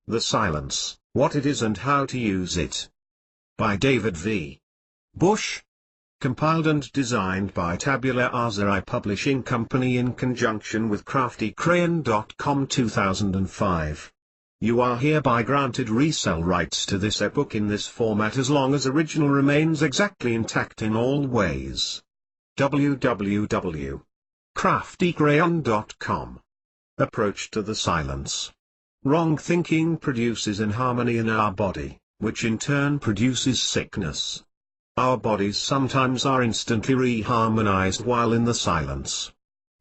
The Silence, What It Is and How to Use It. By David V. Bush. Compiled and designed by Tabula Rasa Publishing Company in conjunction with CraftyCrayon.com 2005. You are hereby granted resale rights to this ebook in this format as long as original remains exactly intact in all ways. www.craftycrayon.com. Approach to the silence. Wrong thinking produces inharmony in our body, which in turn produces sickness. Our bodies sometimes are instantly reharmonized while in the silence.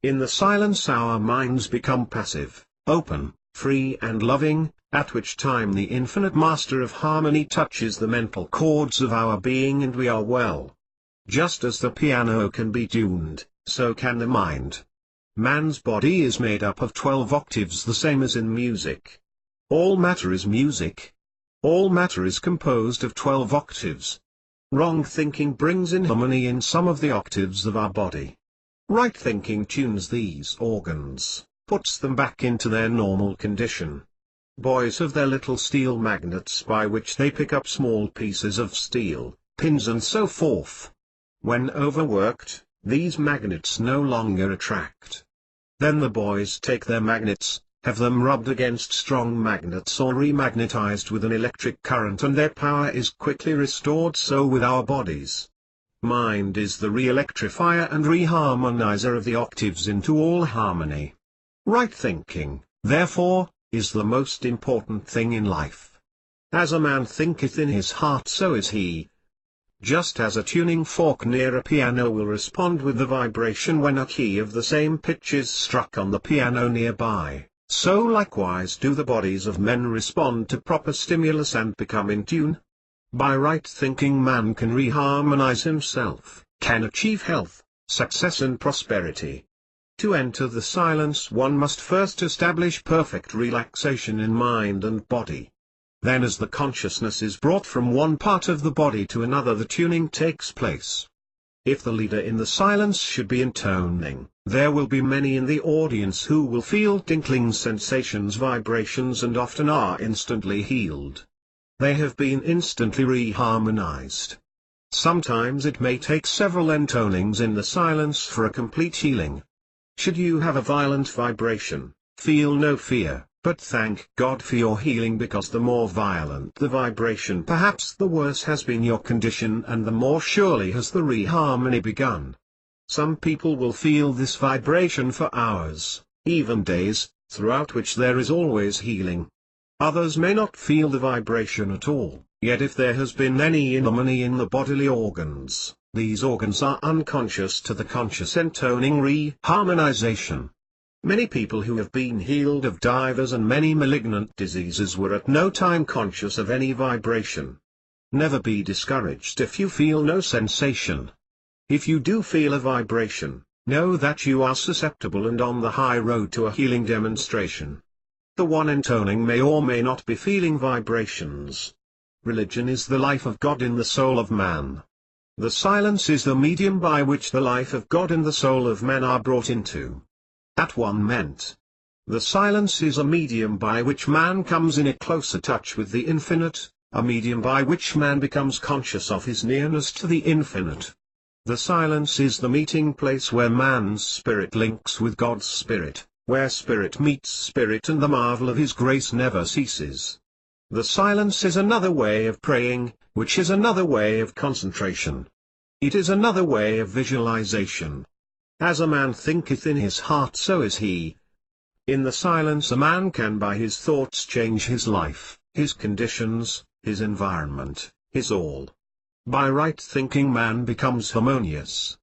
In the silence our minds become passive, open, free and loving, at which time the infinite master of harmony touches the mental chords of our being and we are well. Just as the piano can be tuned, so can the mind. Man's body is made up of 12 octaves, the same as in music. All matter is music. All matter is composed of 12 octaves. Wrong thinking brings inharmony in some of the octaves of our body. Right thinking tunes these organs, puts them back into their normal condition. Boys have their little steel magnets by which they pick up small pieces of steel, pins and so forth. When overworked, these magnets no longer attract. Then the boys take their magnets, have them rubbed against strong magnets or remagnetized with an electric current and their power is quickly restored. So with our bodies. Mind is the re-electrifier and reharmonizer of the octaves into all harmony. Right thinking, therefore, is the most important thing in life. As a man thinketh in his heart so is he. Just as a tuning fork near a piano will respond with the vibration when a key of the same pitch is struck on the piano nearby, so likewise do the bodies of men respond to proper stimulus and become in tune. By right thinking man can reharmonize himself, can achieve health, success and prosperity. To enter the silence one must first establish perfect relaxation in mind and body. Then as the consciousness is brought from one part of the body to another the tuning takes place. If the leader in the silence should be intoning, there will be many in the audience who will feel tinkling sensations, vibrations and often are instantly healed. They have been instantly reharmonized. Sometimes it may take several intonings in the silence for a complete healing. Should you have a violent vibration, feel no fear, but thank God for your healing, because the more violent the vibration perhaps the worse has been your condition and the more surely has the reharmony begun. Some people will feel this vibration for hours, even days, throughout which there is always healing. Others may not feel the vibration at all, yet if there has been any inharmony in the bodily organs, these organs are unconscious to the conscious intoning reharmonization. Many people who have been healed of divers and many malignant diseases were at no time conscious of any vibration. Never be discouraged if you feel no sensation. If you do feel a vibration, know that you are susceptible and on the high road to a healing demonstration. The one intoning may or may not be feeling vibrations. Religion is the life of God in the soul of man. The silence is the medium by which the life of God and the soul of man are brought into at one ment. The silence is a medium by which man comes in a closer touch with the infinite, a medium by which man becomes conscious of his nearness to the infinite. The silence is the meeting place where man's spirit links with God's spirit, where spirit meets spirit and the marvel of his grace never ceases. The silence is another way of praying, which is another way of concentration. It is another way of visualization. As a man thinketh in his heart so is he. In the silence a man can by his thoughts change his life, his conditions, his environment, his all. By right thinking man becomes harmonious.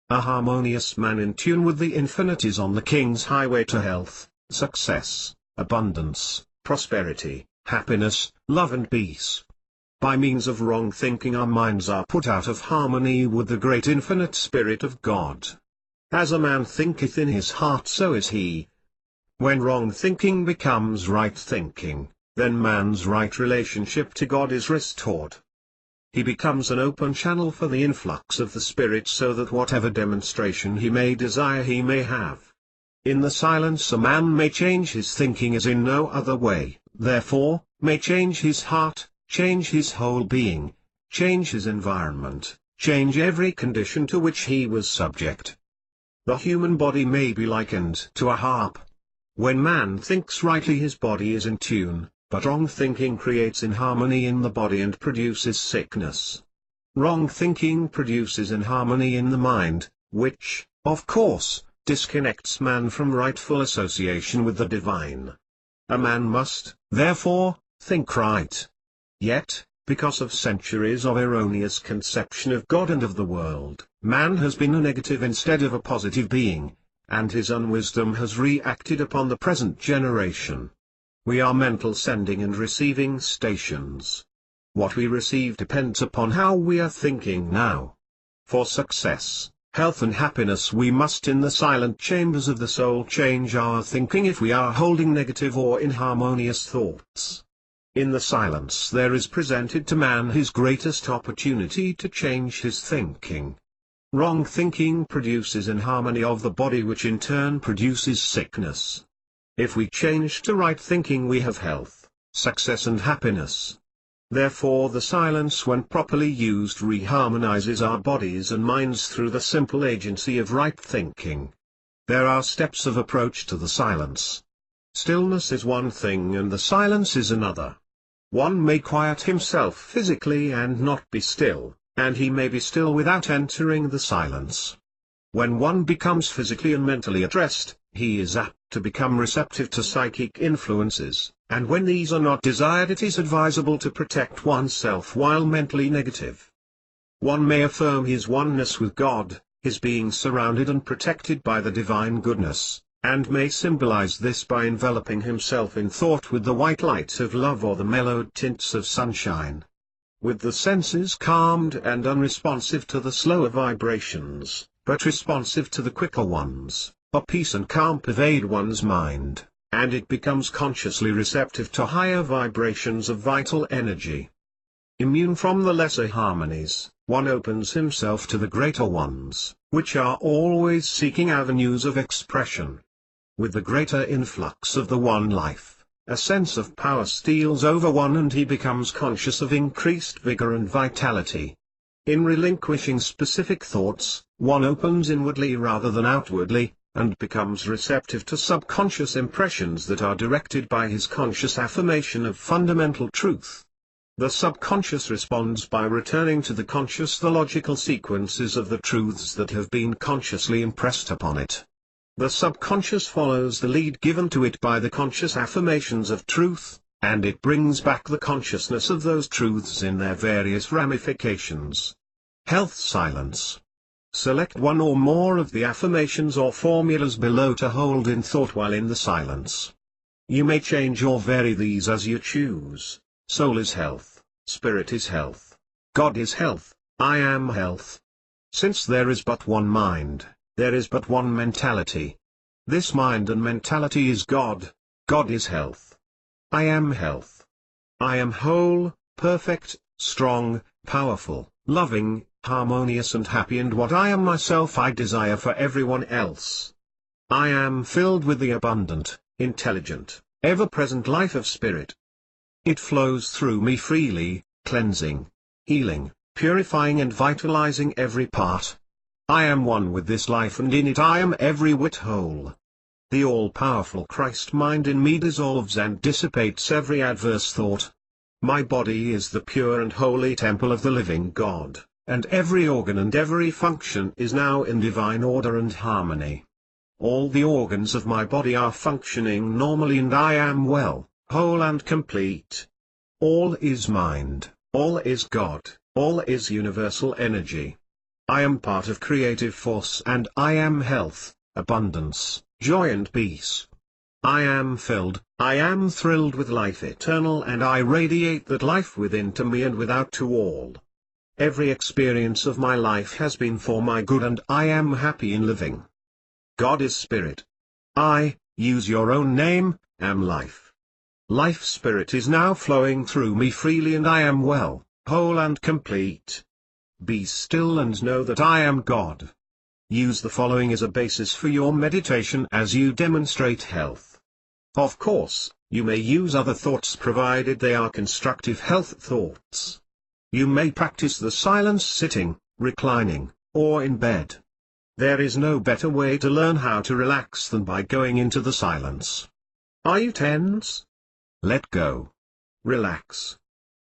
A harmonious man in tune with the infinite is on the king's highway to health, success, abundance, prosperity, happiness, love and peace. By means of wrong thinking our minds are put out of harmony with the great infinite Spirit of God. As a man thinketh in his heart so is he. When wrong thinking becomes right thinking, then man's right relationship to God is restored. He becomes an open channel for the influx of the Spirit so that whatever demonstration he may desire he may have. In the silence a man may change his thinking as in no other way, therefore, may change his heart, change his whole being, change his environment, change every condition to which he was subject. The human body may be likened to a harp. When man thinks rightly his body is in tune, but wrong thinking creates inharmony in the body and produces sickness. Wrong thinking produces inharmony in the mind, which, of course, disconnects man from rightful association with the divine. A man must, therefore, think right. Yet, because of centuries of erroneous conception of God and of the world, man has been a negative instead of a positive being, and his unwisdom has reacted upon the present generation. We are mental sending and receiving stations. What we receive depends upon how we are thinking now. For success, health and happiness we must in the silent chambers of the soul change our thinking if we are holding negative or inharmonious thoughts. In the silence there is presented to man his greatest opportunity to change his thinking. Wrong thinking produces inharmony of the body, which in turn produces sickness. If we change to right thinking we have health, success and happiness. Therefore the silence when properly used reharmonizes our bodies and minds through the simple agency of right thinking. There are steps of approach to the silence. Stillness is one thing and the silence is another. One may quiet himself physically and not be still, and he may be still without entering the silence. When one becomes physically and mentally at rest, he is apt to become receptive to psychic influences, and when these are not desired it is advisable to protect oneself while mentally negative. One may affirm his oneness with God, his being surrounded and protected by the divine goodness, and may symbolize this by enveloping himself in thought with the white light of love or the mellowed tints of sunshine. With the senses calmed and unresponsive to the slower vibrations, but responsive to the quicker ones, a peace and calm pervade one's mind, and it becomes consciously receptive to higher vibrations of vital energy. Immune from the lesser harmonies, one opens himself to the greater ones, which are always seeking avenues of expression. With the greater influx of the one life, a sense of power steals over one and he becomes conscious of increased vigor and vitality. In relinquishing specific thoughts, one opens inwardly rather than outwardly, and becomes receptive to subconscious impressions that are directed by his conscious affirmation of fundamental truth. The subconscious responds by returning to the conscious the logical sequences of the truths that have been consciously impressed upon it. The subconscious follows the lead given to it by the conscious affirmations of truth, and it brings back the consciousness of those truths in their various ramifications. Health silence. Select one or more of the affirmations or formulas below to hold in thought while in the silence. You may change or vary these as you choose. Soul is health, spirit is health, God is health, I am health. Since there is but one mind, there is but one mentality. This mind and mentality is God, God is health. I am health. I am whole, perfect, strong, powerful, loving, harmonious and happy, and what I am myself I desire for everyone else. I am filled with the abundant, intelligent, ever-present life of spirit. It flows through me freely, cleansing, healing, purifying and vitalizing every part. I am one with this life and in it I am every whit whole. The all-powerful Christ mind in me dissolves and dissipates every adverse thought. My body is the pure and holy temple of the living God, and every organ and every function is now in divine order and harmony. All the organs of my body are functioning normally and I am well, whole and complete. All is mind, all is God, all is universal energy. I am part of creative force and I am health, abundance, joy and peace. I am filled, I am thrilled with life eternal and I radiate that life within to me and without to all. Every experience of my life has been for my good and I am happy in living. God is spirit. I, use your own name, am life. Life spirit is now flowing through me freely and I am well, whole and complete. Be still and know that I am God. Use the following as a basis for your meditation as you demonstrate health. Of course, you may use other thoughts provided they are constructive health thoughts. You may practice the silence sitting, reclining, or in bed. There is no better way to learn how to relax than by going into the silence. Are you tense? Let go. Relax.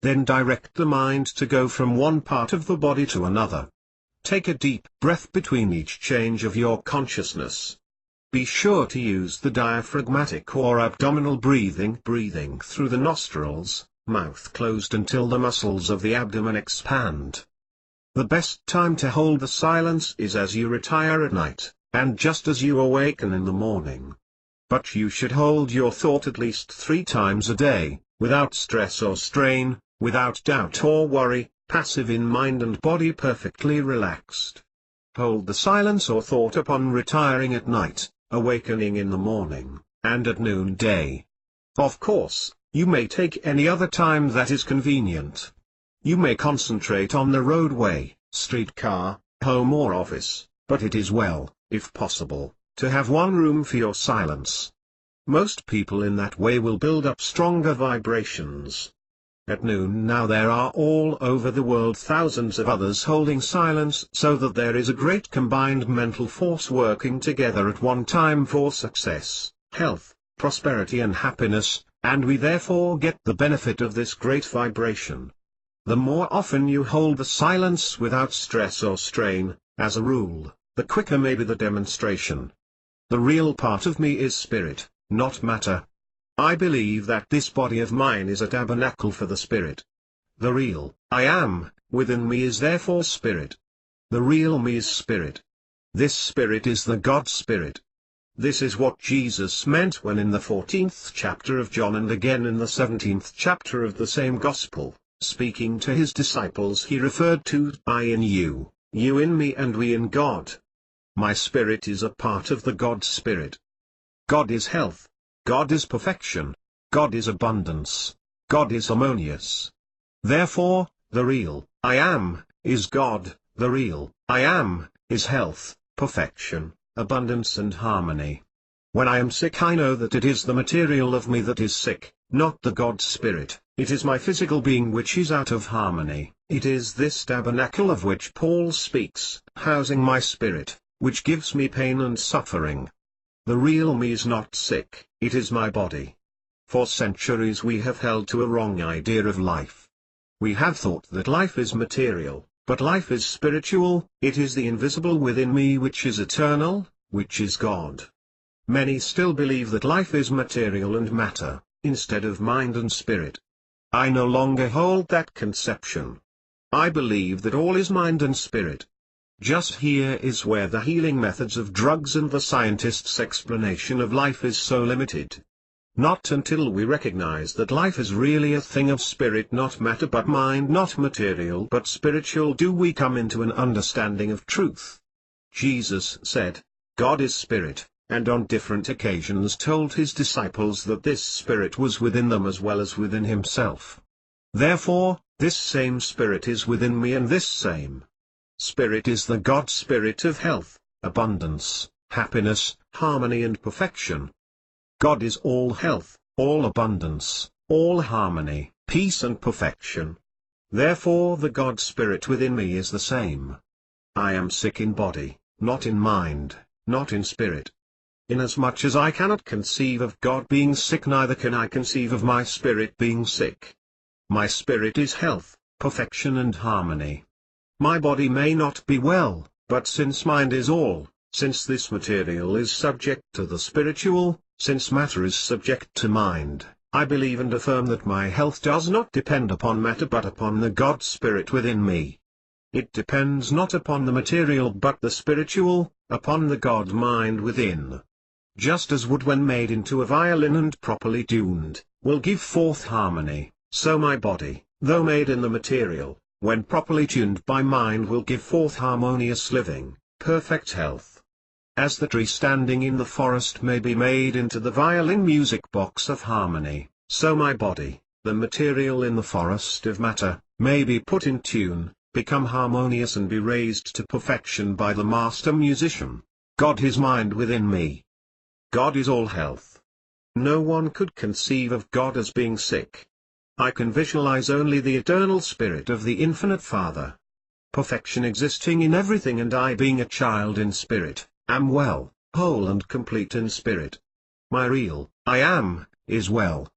Then direct the mind to go from one part of the body to another. Take a deep breath between each change of your consciousness. Be sure to use the diaphragmatic or abdominal breathing through the nostrils, mouth closed until the muscles of the abdomen expand. The best time to hold the silence is as you retire at night, and just as you awaken in the morning. But you should hold your thought at least 3 times a day, without stress or strain, without doubt or worry, passive in mind and body, perfectly relaxed. Hold the silence or thought upon retiring at night, awakening in the morning, and at noonday. Of course, you may take any other time that is convenient. You may concentrate on the roadway, streetcar, home or office, but it is well, if possible, to have one room for your silence. Most people in that way will build up stronger vibrations. At noon now there are all over the world thousands of others holding silence, so that there is a great combined mental force working together at one time for success, health, prosperity and happiness, and we therefore get the benefit of this great vibration. The more often you hold the silence without stress or strain, as a rule, the quicker may be the demonstration. The real part of me is spirit, not matter. I believe that this body of mine is a tabernacle for the spirit. The real I am within me is therefore spirit. The real me is spirit. This spirit is the God Spirit. This is what Jesus meant when in the 14th chapter of John and again in the 17th chapter of the same Gospel, speaking to his disciples, he referred to I in you, you in me and we in God. My spirit is a part of the God Spirit. God is health. God is perfection. God is abundance. God is harmonious. Therefore, the real I am is God. The real I am is health, perfection, abundance and harmony. When I am sick, I know that it is the material of me that is sick, not the God Spirit. It is my physical being which is out of harmony. It is this tabernacle of which Paul speaks, housing my spirit, which gives me pain and suffering. The real me is not sick, it is my body. For centuries we have held to a wrong idea of life. We have thought that life is material, but life is spiritual. It is the invisible within me which is eternal, which is God. Many still believe that life is material and matter, instead of mind and spirit. I no longer hold that conception. I believe that all is mind and spirit. Just here is where the healing methods of drugs and the scientist's explanation of life is so limited. Not until we recognize that life is really a thing of spirit, not matter, but mind, not material but spiritual, do we come into an understanding of truth. Jesus said, God is spirit, and on different occasions told his disciples that this spirit was within them as well as within himself. Therefore, this same spirit is within me, and this same spirit is the God Spirit of health, abundance, happiness, harmony and perfection. God is all health, all abundance, all harmony, peace and perfection. Therefore the God Spirit within me is the same. I am sick in body, not in mind, not in spirit. Inasmuch as I cannot conceive of God being sick, neither can I conceive of my spirit being sick. My spirit is health, perfection and harmony. My body may not be well, but since mind is all, since this material is subject to the spiritual, since matter is subject to mind, I believe and affirm that my health does not depend upon matter but upon the God Spirit within me. It depends not upon the material but the spiritual, upon the God mind within. Just as wood when made into a violin and properly tuned, will give forth harmony, so my body, though made in the material, when properly tuned by mind, will give forth harmonious living, perfect health. As the tree standing in the forest may be made into the violin music box of harmony, so my body, the material in the forest of matter, may be put in tune, become harmonious and be raised to perfection by the master musician. God is mind within me. God is all health. No one could conceive of God as being sick. I can visualize only the eternal spirit of the infinite Father. Perfection existing in everything, and I, being a child in spirit, am well, whole and complete in spirit. My real I am is well.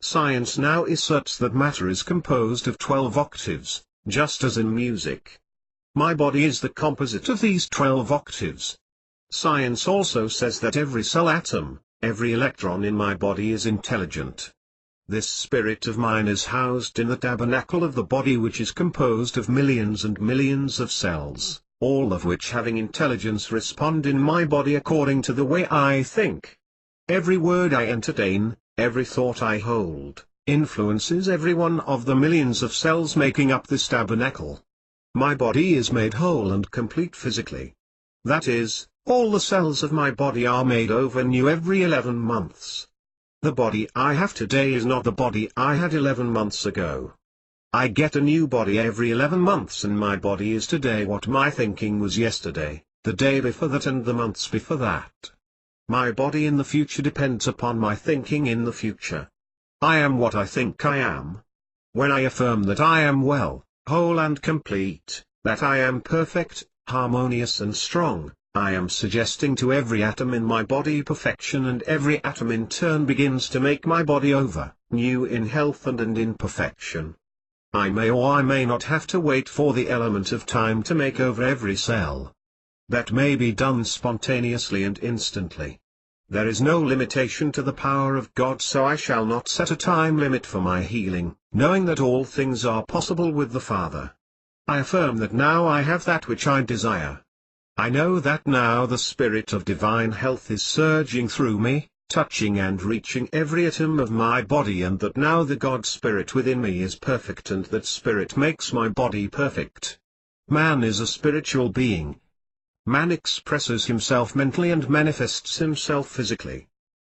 Science now asserts that matter is composed of 12 octaves, just as in music. My body is the composite of these 12 octaves. Science also says that every cell atom, every electron in my body is intelligent. This spirit of mine is housed in the tabernacle of the body, which is composed of millions and millions of cells, all of which, having intelligence, respond in my body according to the way I think. Every word I entertain, every thought I hold, influences every one of the millions of cells making up this tabernacle. My body is made whole and complete physically. That is, all the cells of my body are made over new every 11 months. The body I have today is not the body I had 11 months ago. I get a new body every 11 months, and my body is today what my thinking was yesterday, the day before that, and the months before that. My body in the future depends upon my thinking in the future. I am what I think I am. When I affirm that I am well, whole and complete, that I am perfect, harmonious and strong, I am suggesting to every atom in my body perfection, and every atom in turn begins to make my body over, new in health and in perfection. I may or I may not have to wait for the element of time to make over every cell. That may be done spontaneously and instantly. There is no limitation to the power of God, so I shall not set a time limit for my healing, knowing that all things are possible with the Father. I affirm that now I have that which I desire. I know that now the spirit of divine health is surging through me, touching and reaching every atom of my body, and that now the God Spirit within me is perfect, and that Spirit makes my body perfect. Man is a spiritual being. Man expresses himself mentally and manifests himself physically.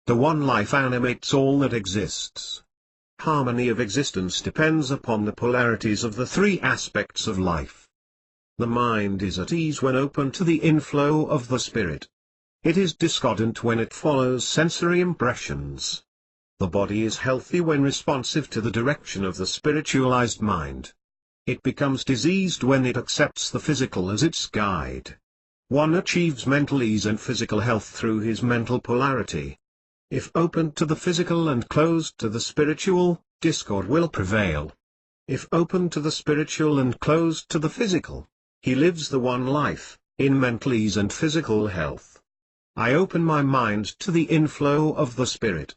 The one life animates all that exists. Harmony of existence depends upon the polarities of the three aspects of life. The mind is at ease when open to the inflow of the Spirit. It is discordant when it follows sensory impressions. The body is healthy when responsive to the direction of the spiritualized mind. It becomes diseased when it accepts the physical as its guide. One achieves mental ease and physical health through his mental polarity. If open to the physical and closed to the spiritual, discord will prevail. If open to the spiritual and closed to the physical, he lives the one life, in mental ease and physical health. I open my mind to the inflow of the Spirit.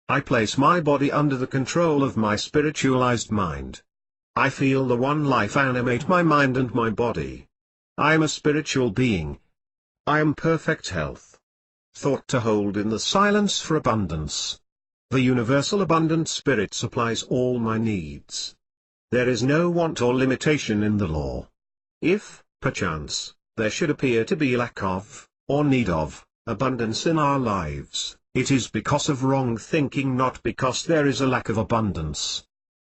I place my body under the control of my spiritualized mind. I feel the one life animate my mind and my body. I am a spiritual being. I am perfect health. Thought to hold in the silence for abundance. The universal abundant Spirit supplies all my needs. There is no want or limitation in the law. If, perchance, there should appear to be lack of, or need of, abundance in our lives, it is because of wrong thinking, not because there is a lack of abundance.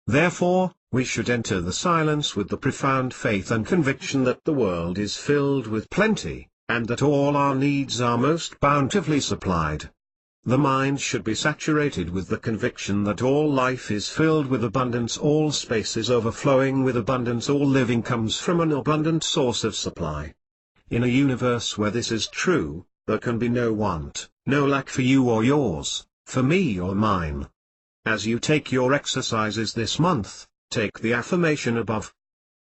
Therefore, we should enter the silence with the profound faith and conviction that the world is filled with plenty, and that all our needs are most bountifully supplied. The mind should be saturated with the conviction that all life is filled with abundance, all space is overflowing with abundance, all living comes from an abundant source of supply. In a universe where this is true, there can be no want, no lack for you or yours, for me or mine. As you take your exercises this month, take the affirmation above.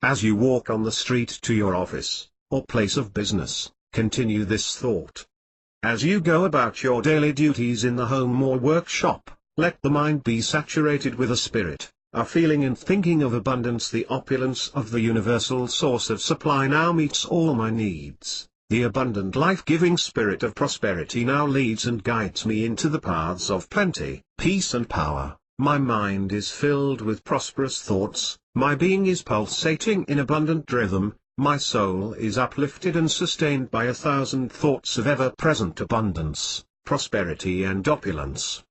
As you walk on the street to your office, or place of business, continue this thought. As you go about your daily duties in the home or workshop, let the mind be saturated with a spirit, a feeling and thinking of abundance. The opulence of the universal source of supply now meets all my needs. The abundant life-giving spirit of prosperity now leads and guides me into the paths of plenty, peace and power. My mind is filled with prosperous thoughts, my being is pulsating in abundant rhythm, my soul is uplifted and sustained by 1,000 thoughts of ever-present abundance, prosperity and opulence.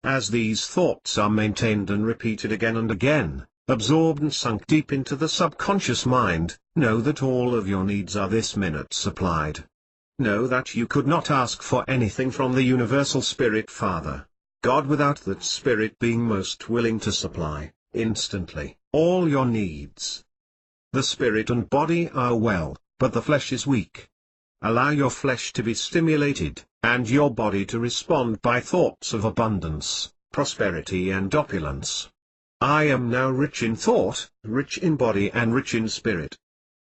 As these thoughts are maintained and repeated again and again, absorbed and sunk deep into the subconscious mind, know that all of your needs are this minute supplied. Know that you could not ask for anything from the Universal Spirit Father, God, without that Spirit being most willing to supply, instantly, all your needs. The spirit and body are well, but the flesh is weak. Allow your flesh to be stimulated, and your body to respond by thoughts of abundance, prosperity and opulence. I am now rich in thought, rich in body and rich in spirit.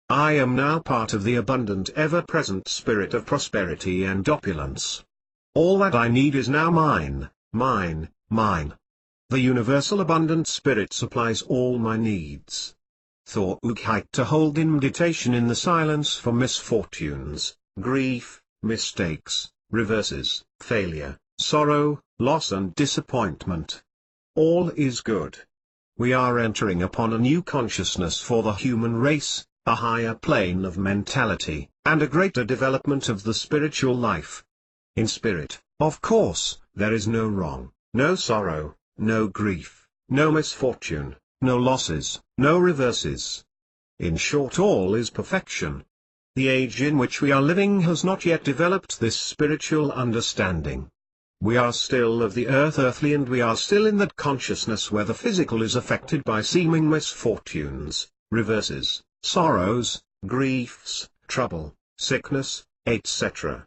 I am now part of the abundant ever-present spirit of prosperity and opulence. All that I need is now mine, mine, mine. The universal abundant spirit supplies all my needs. Thought to hold in meditation in the silence for misfortunes, grief, mistakes, reverses, failure, sorrow, loss and disappointment. All is good. We are entering upon a new consciousness for the human race, a higher plane of mentality, and a greater development of the spiritual life. In spirit, of course, there is no wrong, no sorrow, no grief, no misfortune, no losses, no reverses. In short, all is perfection. The age in which we are living has not yet developed this spiritual understanding. We are still of the earthly, and we are still in that consciousness where the physical is affected by seeming misfortunes, reverses, sorrows, griefs, trouble, sickness, etc.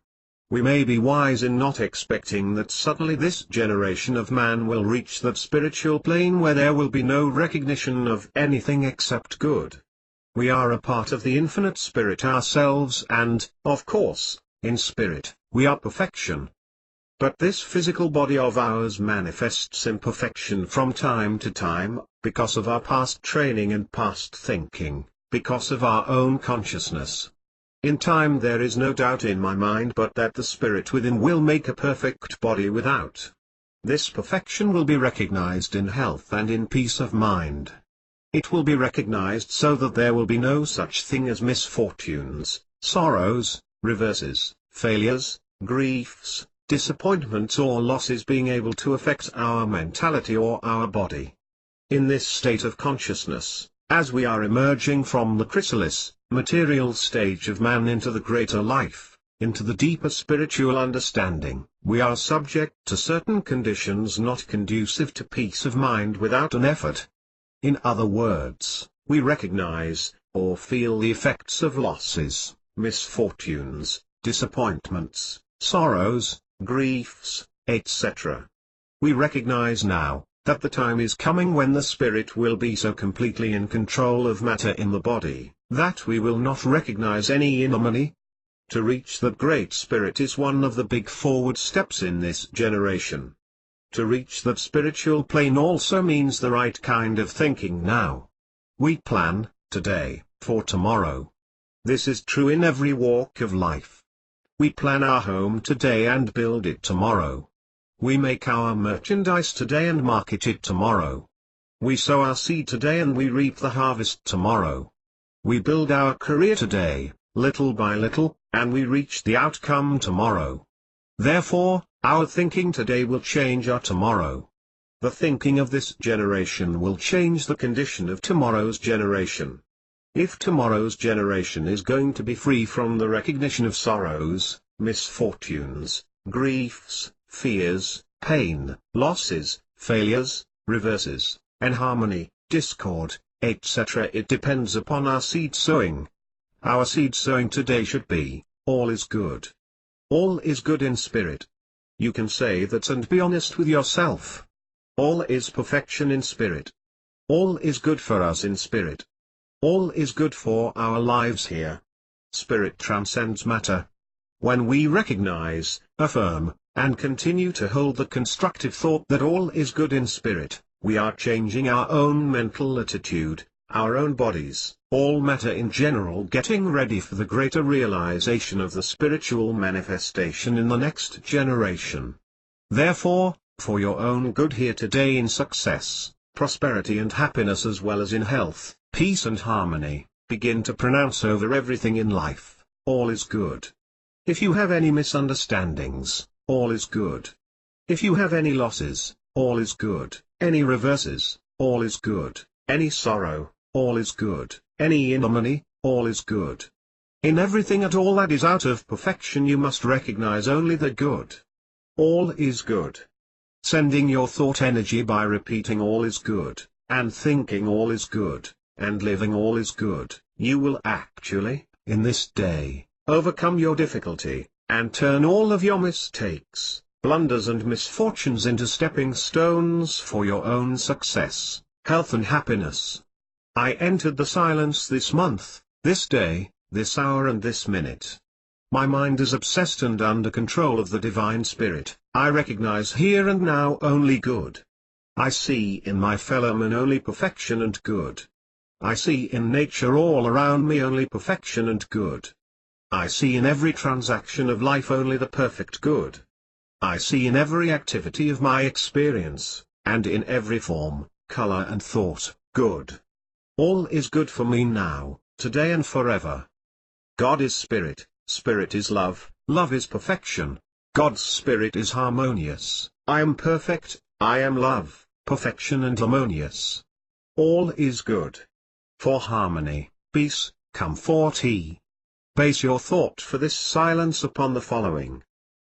We may be wise in not expecting that suddenly this generation of man will reach that spiritual plane where there will be no recognition of anything except good. We are a part of the infinite spirit ourselves, and, of course, in spirit, we are perfection. But this physical body of ours manifests imperfection from time to time, because of our past training and past thinking, because of our own consciousness. In time, there is no doubt in my mind but that the spirit within will make a perfect body without. This perfection will be recognized in health and in peace of mind. It will be recognized so that there will be no such thing as misfortunes, sorrows, reverses, failures, griefs, disappointments or losses being able to affect our mentality or our body. In this state of consciousness, as we are emerging from the chrysalis, material stage of man into the greater life, into the deeper spiritual understanding, we are subject to certain conditions not conducive to peace of mind without an effort. In other words, we recognize, or feel the effects of losses, misfortunes, disappointments, sorrows, griefs, etc. We recognize now, that the time is coming when the spirit will be so completely in control of matter in the body, that we will not recognize any anomaly. To reach that great spirit is one of the big forward steps in this generation. To reach that spiritual plane also means the right kind of thinking now. We plan, today, for tomorrow. This is true in every walk of life. We plan our home today and build it tomorrow. We make our merchandise today and market it tomorrow. We sow our seed today and we reap the harvest tomorrow. We build our career today, little by little, and we reach the outcome tomorrow. Therefore, our thinking today will change our tomorrow. The thinking of this generation will change the condition of tomorrow's generation. If tomorrow's generation is going to be free from the recognition of sorrows, misfortunes, griefs, fears, pain, losses, failures, reverses, inharmony, discord, etc., it depends upon our seed sowing. Our seed sowing today should be, all is good. All is good in spirit. You can say that and be honest with yourself. All is perfection in spirit. All is good for us in spirit. All is good for our lives here. Spirit transcends matter. When we recognize, affirm, and continue to hold the constructive thought that all is good in spirit, we are changing our own mental attitude, our own bodies, all matter in general, getting ready for the greater realization of the spiritual manifestation in the next generation. Therefore, for your own good here today, in success, prosperity and happiness, as well as in health, peace and harmony, begin to pronounce over everything in life, all is good. If you have any misunderstandings, all is good. If you have any losses, all is good. Any reverses, all is good. any sorrow, all is good, any ignominy, all is good. In everything at all that is out of perfection you must recognize only the good. All is good. Sending your thought energy by repeating all is good, and thinking all is good, and living all is good, you will actually, in this day, overcome your difficulty, and turn all of your mistakes, blunders and misfortunes into stepping stones for your own success, health and happiness. I entered the silence this month, this day, this hour and this minute. My mind is obsessed and under control of the Divine Spirit. I recognize here and now only good. I see in my fellow man only perfection and good. I see in nature all around me only perfection and good. I see in every transaction of life only the perfect good. I see in every activity of my experience, and in every form, color and thought, good. All is good for me now, today and forever. God is Spirit, Spirit is love, love is perfection. God's Spirit is harmonious. I am perfect, I am love, perfection and harmonious. All is good. For harmony, peace, comfort. Base your thought for this silence upon the following.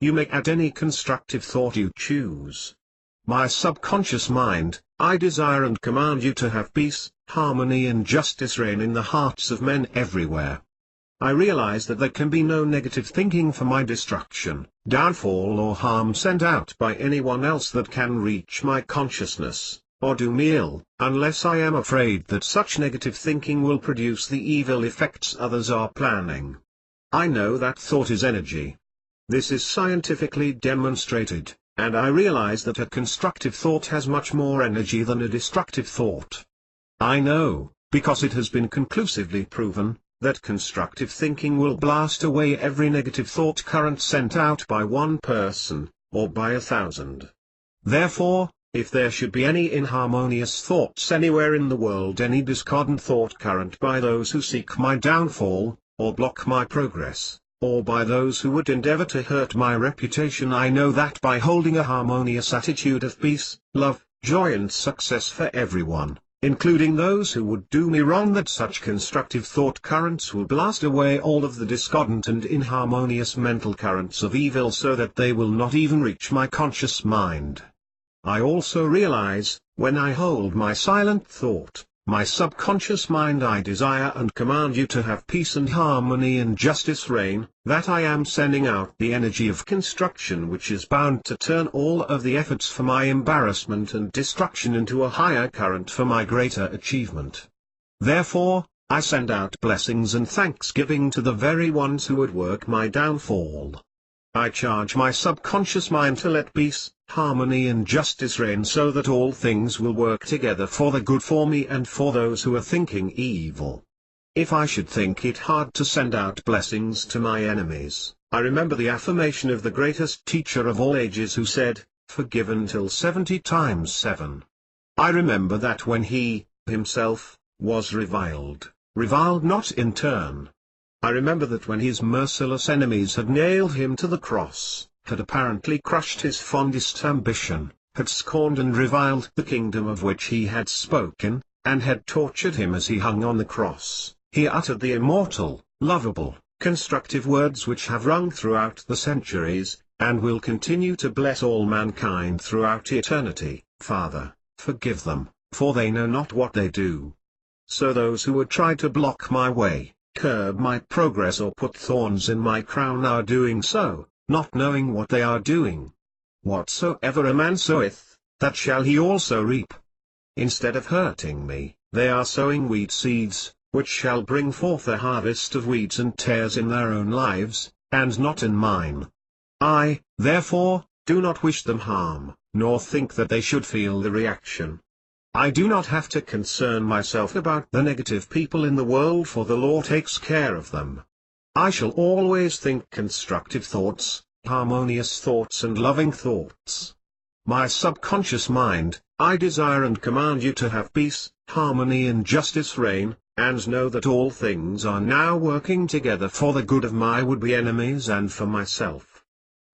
You may add any constructive thought you choose. My subconscious mind, I desire and command you to have peace, harmony and justice reign in the hearts of men everywhere. I realize that there can be no negative thinking for my destruction, downfall or harm sent out by anyone else that can reach my consciousness, or do me ill, unless I am afraid that such negative thinking will produce the evil effects others are planning. I know that thought is energy. This is scientifically demonstrated, and I realize that a constructive thought has much more energy than a destructive thought. I know, because it has been conclusively proven, that constructive thinking will blast away every negative thought current sent out by one person, or by 1,000. Therefore, if there should be any inharmonious thoughts anywhere in the world, any discordant thought current by those who seek my downfall, or block my progress, or by those who would endeavor to hurt my reputation, I know that by holding a harmonious attitude of peace, love, joy and success for everyone, including those who would do me wrong, that such constructive thought currents will blast away all of the discordant and inharmonious mental currents of evil so that they will not even reach my conscious mind. I also realize, when I hold my silent thought, my subconscious mind, I desire and command you to have peace and harmony and justice reign, that I am sending out the energy of construction which is bound to turn all of the efforts for my embarrassment and destruction into a higher current for my greater achievement. Therefore, I send out blessings and thanksgiving to the very ones who would work my downfall. I charge my subconscious mind to let peace, harmony and justice reign so that all things will work together for the good for me and for those who are thinking evil. If I should think it hard to send out blessings to my enemies, I remember the affirmation of the greatest teacher of all ages who said, "Forgive until 70 times 7. I remember that when he, himself, was reviled not in turn. I remember that when his merciless enemies had nailed him to the cross, had apparently crushed his fondest ambition, had scorned and reviled the kingdom of which he had spoken, and had tortured him as he hung on the cross, he uttered the immortal, lovable, constructive words which have rung throughout the centuries, and will continue to bless all mankind throughout eternity: "Father, forgive them, for they know not what they do." So those who would try to block my way, curb my progress or put thorns in my crown are doing so, not knowing what they are doing. Whatsoever a man soweth, that shall he also reap. Instead of hurting me, they are sowing weed seeds, which shall bring forth a harvest of weeds and tares in their own lives, and not in mine. I, therefore, do not wish them harm, nor think that they should feel the reaction. I do not have to concern myself about the negative people in the world, for the Lord takes care of them. I shall always think constructive thoughts, harmonious thoughts and loving thoughts. My subconscious mind, I desire and command you to have peace, harmony and justice reign, and know that all things are now working together for the good of my would-be enemies and for myself.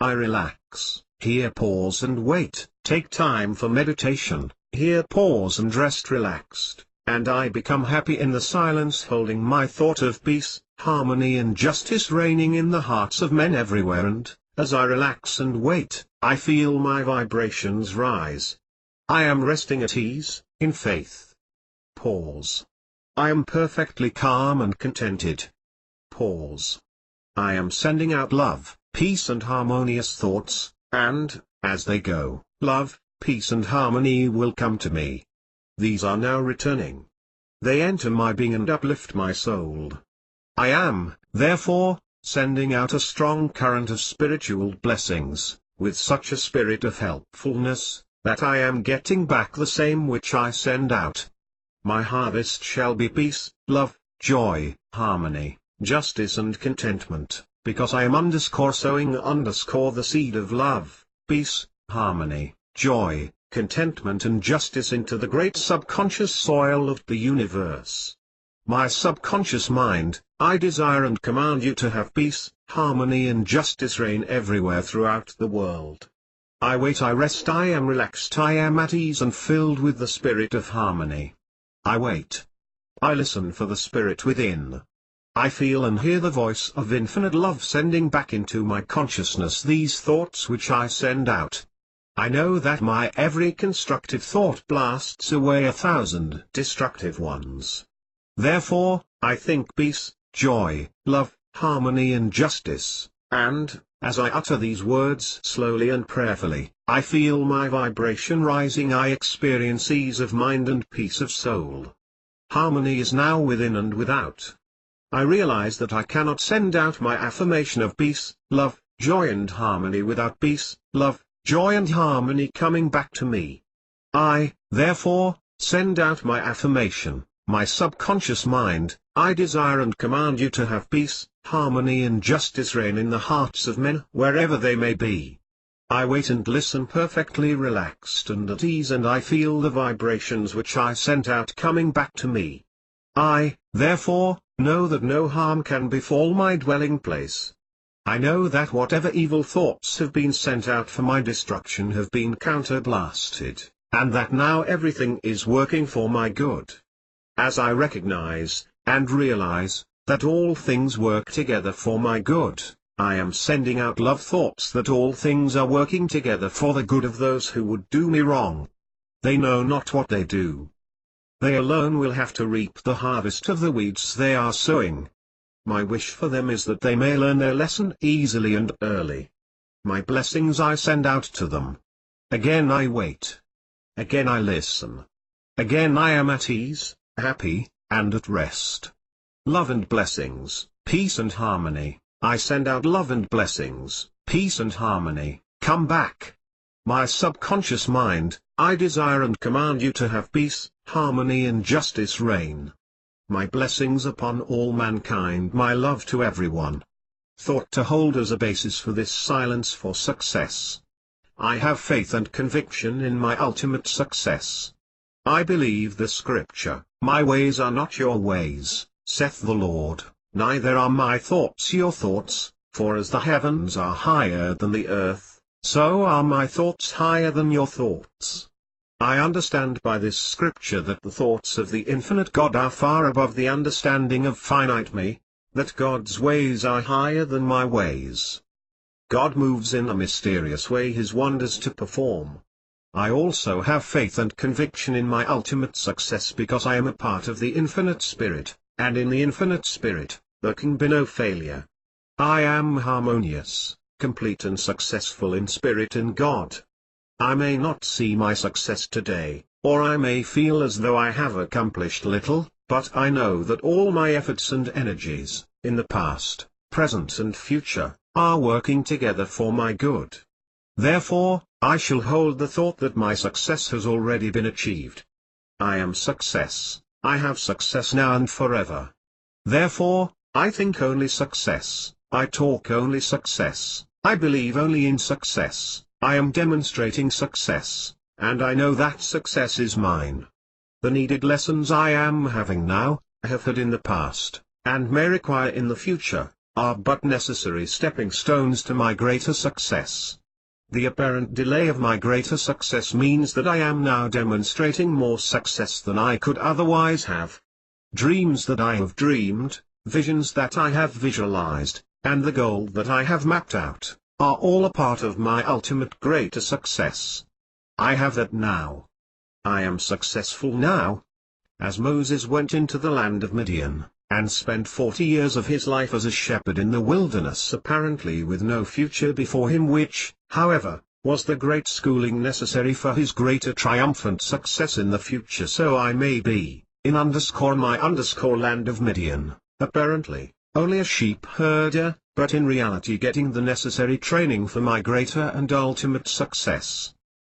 I relax, here pause and wait, take time for meditation, here pause and rest relaxed, and I become happy in the silence, holding my thought of peace, harmony and justice reigning in the hearts of men everywhere, and, as I relax and wait, I feel my vibrations rise. I am resting at ease, in faith. Pause. I am perfectly calm and contented. Pause. I am sending out love, peace and harmonious thoughts, and, as they go, love, peace and harmony will come to me. These are now returning. They enter my being and uplift my soul. I am, therefore, sending out a strong current of spiritual blessings, with such a spirit of helpfulness, that I am getting back the same which I send out. My harvest shall be peace, love, joy, harmony, justice and contentment, because I am sowing the seed of love, peace, harmony, joy, contentment and justice into the great subconscious soil of the universe. My subconscious mind, I desire and command you to have peace, harmony and justice reign everywhere throughout the world. I wait, I rest, I am relaxed, I am at ease and filled with the spirit of harmony. I wait. I listen for the spirit within. I feel and hear the voice of infinite love sending back into my consciousness these thoughts which I send out. I know that my every constructive thought blasts away 1,000 destructive ones. Therefore, I think peace, joy, love, harmony and justice, and, as I utter these words slowly and prayerfully, I feel my vibration rising, I experience ease of mind and peace of soul. Harmony is now within and without. I realize that I cannot send out my affirmation of peace, love, joy and harmony without peace, love, joy and harmony coming back to me. I, therefore, send out my affirmation. My subconscious mind, I desire and command you to have peace, harmony and justice reign in the hearts of men wherever they may be. I wait and listen perfectly relaxed and at ease, and I feel the vibrations which I sent out coming back to me. I, therefore, know that no harm can befall my dwelling place. I know that whatever evil thoughts have been sent out for my destruction have been counterblasted, and that now everything is working for my good. As I recognize, and realize, that all things work together for my good, I am sending out love thoughts that all things are working together for the good of those who would do me wrong. They know not what they do. They alone will have to reap the harvest of the weeds they are sowing. My wish for them is that they may learn their lesson easily and early. My blessings I send out to them. Again I wait. Again I listen. Again I am at ease, happy, and at rest. Love and blessings, peace and harmony, I send out love and blessings, peace and harmony, come back. My subconscious mind, I desire and command you to have peace, harmony and justice reign. My blessings upon all mankind, my love to everyone. Thought to hold as a basis for this silence for success. I have faith and conviction in my ultimate success. I believe the scripture, my ways are not your ways, saith the Lord, neither are my thoughts your thoughts, for as the heavens are higher than the earth, so are my thoughts higher than your thoughts. I understand by this scripture that the thoughts of the infinite God are far above the understanding of finite me, that God's ways are higher than my ways. God moves in a mysterious way his wonders to perform. I also have faith and conviction in my ultimate success because I am a part of the infinite spirit, and in the infinite spirit, there can be no failure. I am harmonious, complete and successful in spirit in God. I may not see my success today, or I may feel as though I have accomplished little, but I know that all my efforts and energies, in the past, present and future, are working together for my good. Therefore, I shall hold the thought that my success has already been achieved. I am success, I have success now and forever. Therefore, I think only success, I talk only success, I believe only in success, I am demonstrating success, and I know that success is mine. The needed lessons I am having now, have had in the past, and may require in the future, are but necessary stepping stones to my greater success. The apparent delay of my greater success means that I am now demonstrating more success than I could otherwise have. Dreams that I have dreamed, visions that I have visualized, and the goal that I have mapped out, are all a part of my ultimate greater success. I have that now. I am successful now. As Moses went into the land of Midian, and spent 40 years of his life as a shepherd in the wilderness apparently with no future before him, which, however, was the great schooling necessary for his greater triumphant success in the future, so I may be, in my land of Midian, apparently, only a sheep herder, but in reality getting the necessary training for my greater and ultimate success.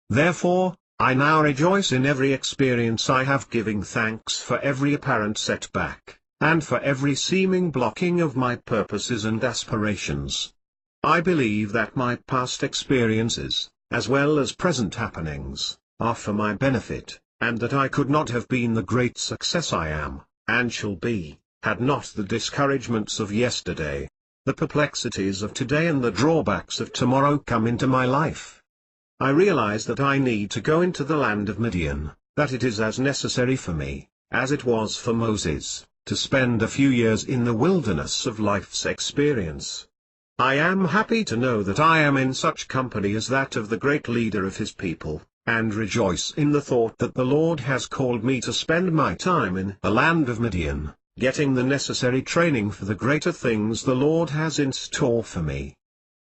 Therefore, I now rejoice in every experience I have, giving thanks for every apparent setback, and for every seeming blocking of my purposes and aspirations. I believe that my past experiences, as well as present happenings, are for my benefit, and that I could not have been the great success I am, and shall be, had not the discouragements of yesterday, the perplexities of today and the drawbacks of tomorrow come into my life. I realize that I need to go into the land of Midian, that it is as necessary for me, as it was for Moses, to spend a few years in the wilderness of life's experience. I am happy to know that I am in such company as that of the great leader of his people, and rejoice in the thought that the Lord has called me to spend my time in the land of Midian, getting the necessary training for the greater things the Lord has in store for me.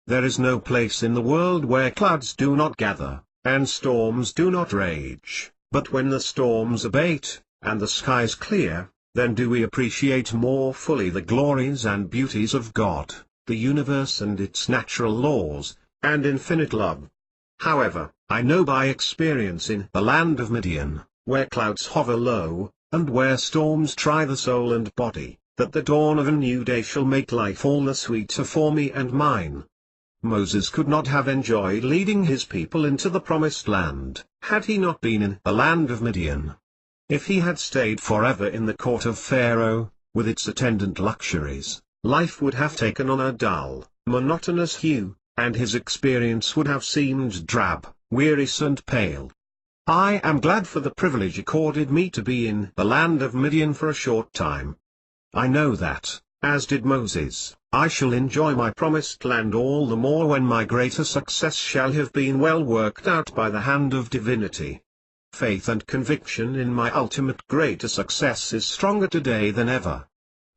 There is no place in the world where clouds do not gather, and storms do not rage, but when the storms abate, and the skies clear, then do we appreciate more fully the glories and beauties of God, the universe and its natural laws, and infinite love. However, I know by experience in the land of Midian, where clouds hover low, and where storms try the soul and body, that the dawn of a new day shall make life all the sweeter for me and mine. Moses could not have enjoyed leading his people into the promised land, had he not been in the land of Midian. If he had stayed forever in the court of Pharaoh, with its attendant luxuries, life would have taken on a dull, monotonous hue, and his experience would have seemed drab, wearisome and pale. I am glad for the privilege accorded me to be in the land of Midian for a short time. I know that, as did Moses, I shall enjoy my promised land all the more when my greater success shall have been well worked out by the hand of divinity. Faith and conviction in my ultimate greater success is stronger today than ever.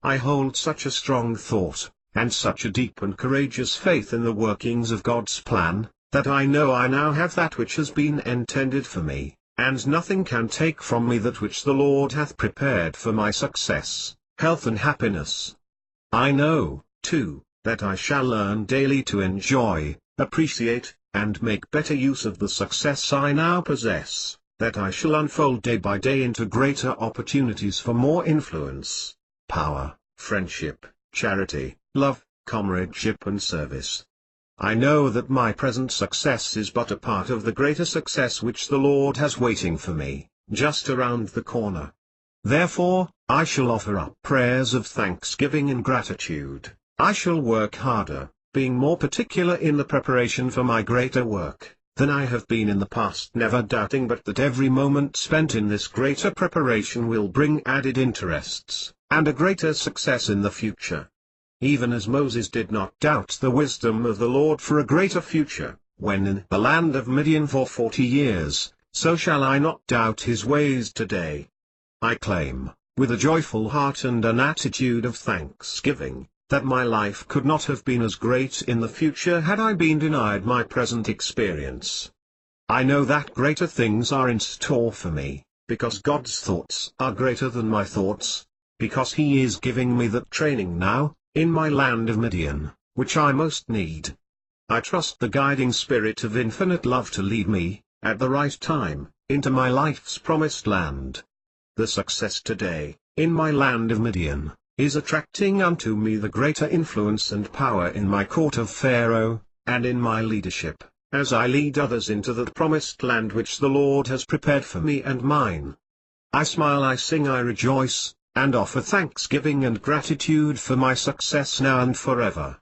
I hold such a strong thought, and such a deep and courageous faith in the workings of God's plan, that I know I now have that which has been intended for me, and nothing can take from me that which the Lord hath prepared for my success, health and happiness. I know, too, that I shall learn daily to enjoy, appreciate, and make better use of the success I now possess, that I shall unfold day by day into greater opportunities for more influence, power, friendship, charity, love, comradeship and service. I know that my present success is but a part of the greater success which the Lord has waiting for me, just around the corner. Therefore, I shall offer up prayers of thanksgiving and gratitude. I shall work harder, being more particular in the preparation for my greater work, than I have been in the past, never doubting but that every moment spent in this greater preparation will bring added interests, and a greater success in the future. Even as Moses did not doubt the wisdom of the Lord for a greater future, when in the land of Midian for 40 years, so shall I not doubt his ways today. I claim, with a joyful heart and an attitude of thanksgiving, that my life could not have been as great in the future had I been denied my present experience. I know that greater things are in store for me, because God's thoughts are greater than my thoughts, because He is giving me that training now, in my land of Midian, which I most need. I trust the guiding spirit of infinite love to lead me, at the right time, into my life's promised land. The success today, in my land of Midian, is attracting unto me the greater influence and power in my court of Pharaoh, and in my leadership, as I lead others into that promised land which the Lord has prepared for me and mine. I smile, I sing, I rejoice, and offer thanksgiving and gratitude for my success now and forever.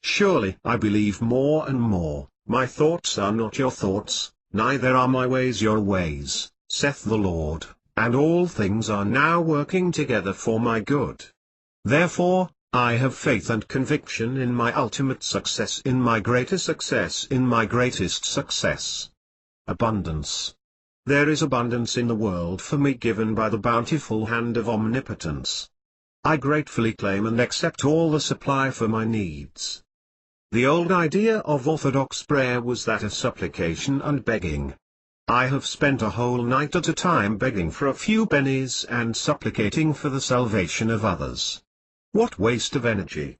Surely I believe more and more, My thoughts are not your thoughts, neither are my ways your ways, saith the Lord, and all things are now working together for my good. Therefore, I have faith and conviction in my ultimate success, in my greater success, in my greatest success. Abundance. There is abundance in the world for me, given by the bountiful hand of omnipotence. I gratefully claim and accept all the supply for my needs. The old idea of Orthodox prayer was that of supplication and begging. I have spent a whole night at a time begging for a few pennies and supplicating for the salvation of others. What waste of energy!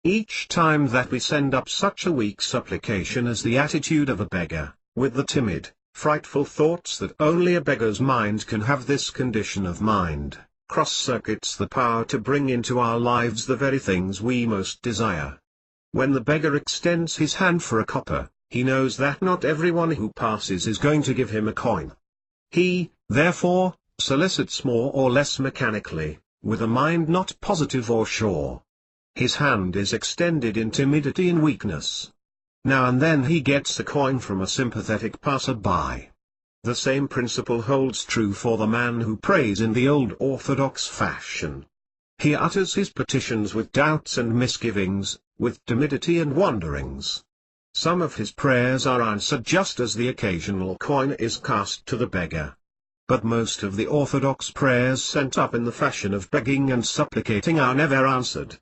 Each time that we send up such a weak supplication as the attitude of a beggar, with the timid, frightful thoughts that only a beggar's mind can have, this condition of mind cross-circuits the power to bring into our lives the very things we most desire. When the beggar extends his hand for a copper, he knows that not everyone who passes is going to give him a coin. He, therefore, solicits more or less mechanically, with a mind not positive or sure. His hand is extended in timidity and weakness. Now and then he gets a coin from a sympathetic passer-by. The same principle holds true for the man who prays in the old Orthodox fashion. He utters his petitions with doubts and misgivings, with timidity and wonderings. Some of his prayers are answered just as the occasional coin is cast to the beggar. But most of the Orthodox prayers sent up in the fashion of begging and supplicating are never answered.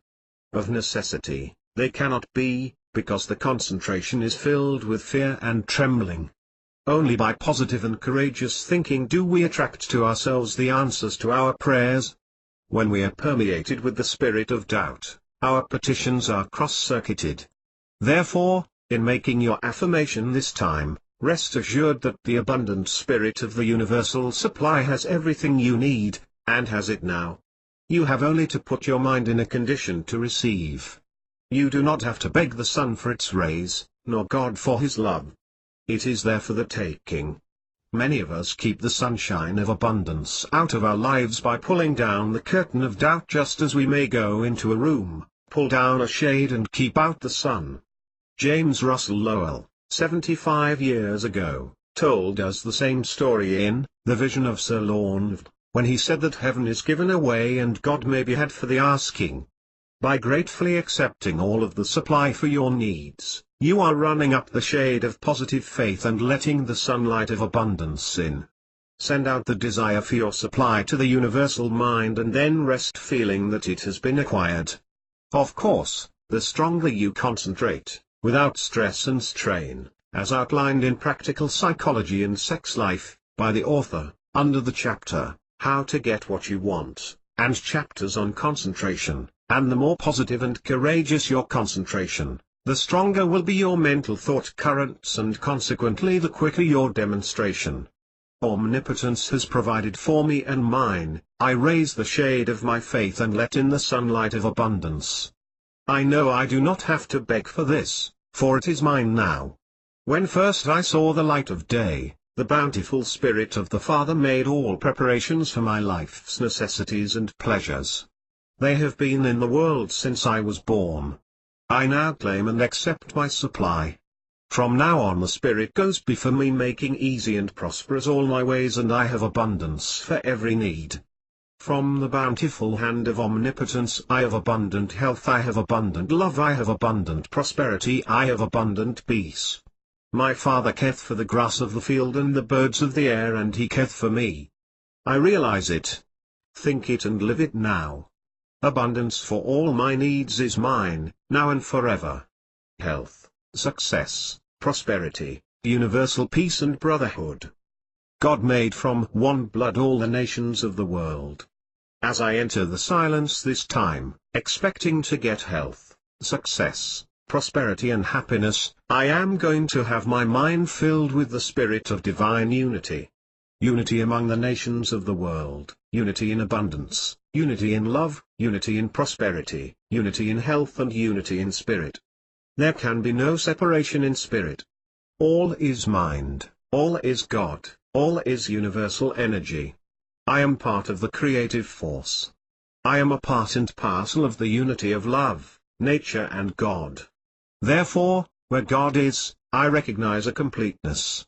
Of necessity, they cannot be, because the concentration is filled with fear and trembling. Only by positive and courageous thinking do we attract to ourselves the answers to our prayers. When we are permeated with the spirit of doubt, our petitions are cross-circuited. Therefore, in making your affirmation this time, rest assured that the abundant spirit of the universal supply has everything you need, and has it now. You have only to put your mind in a condition to receive. You do not have to beg the sun for its rays, nor God for his love. It is there for the taking. Many of us keep the sunshine of abundance out of our lives by pulling down the curtain of doubt, just as we may go into a room, pull down a shade and keep out the sun. James Russell Lowell, 75 years ago, told us the same story in The Vision of Sir Launfal, when he said that heaven is given away and God may be had for the asking. By gratefully accepting all of the supply for your needs, you are running up the shade of positive faith and letting the sunlight of abundance in. Send out the desire for your supply to the universal mind and then rest feeling that it has been acquired. Of course, the stronger you concentrate, without stress and strain, as outlined in Practical Psychology and Sex Life, by the author, under the chapter, How to Get What You Want, and chapters on concentration, and the more positive and courageous your concentration, the stronger will be your mental thought currents and consequently the quicker your demonstration. Omnipotence has provided for me and mine. I raise the shade of my faith and let in the sunlight of abundance. I know I do not have to beg for this, for it is mine now. When first I saw the light of day, the bountiful Spirit of the Father made all preparations for my life's necessities and pleasures. They have been in the world since I was born. I now claim and accept my supply. From now on the Spirit goes before me, making easy and prosperous all my ways, and I have abundance for every need. From the bountiful hand of omnipotence I have abundant health, I have abundant love, I have abundant prosperity, I have abundant peace. My Father careth for the grass of the field and the birds of the air, and he careth for me. I realize it. Think it and live it now. Abundance for all my needs is mine, now and forever. Health, success, prosperity, universal peace and brotherhood. God made from one blood all the nations of the world. As I enter the silence this time, expecting to get health, success, prosperity and happiness, I am going to have my mind filled with the spirit of divine unity. Unity among the nations of the world, unity in abundance, unity in love, unity in prosperity, unity in health and unity in spirit. There can be no separation in spirit. All is mind, all is God, all is universal energy. I am part of the creative force. I am a part and parcel of the unity of love, nature and God. Therefore, where God is, I recognize a completeness.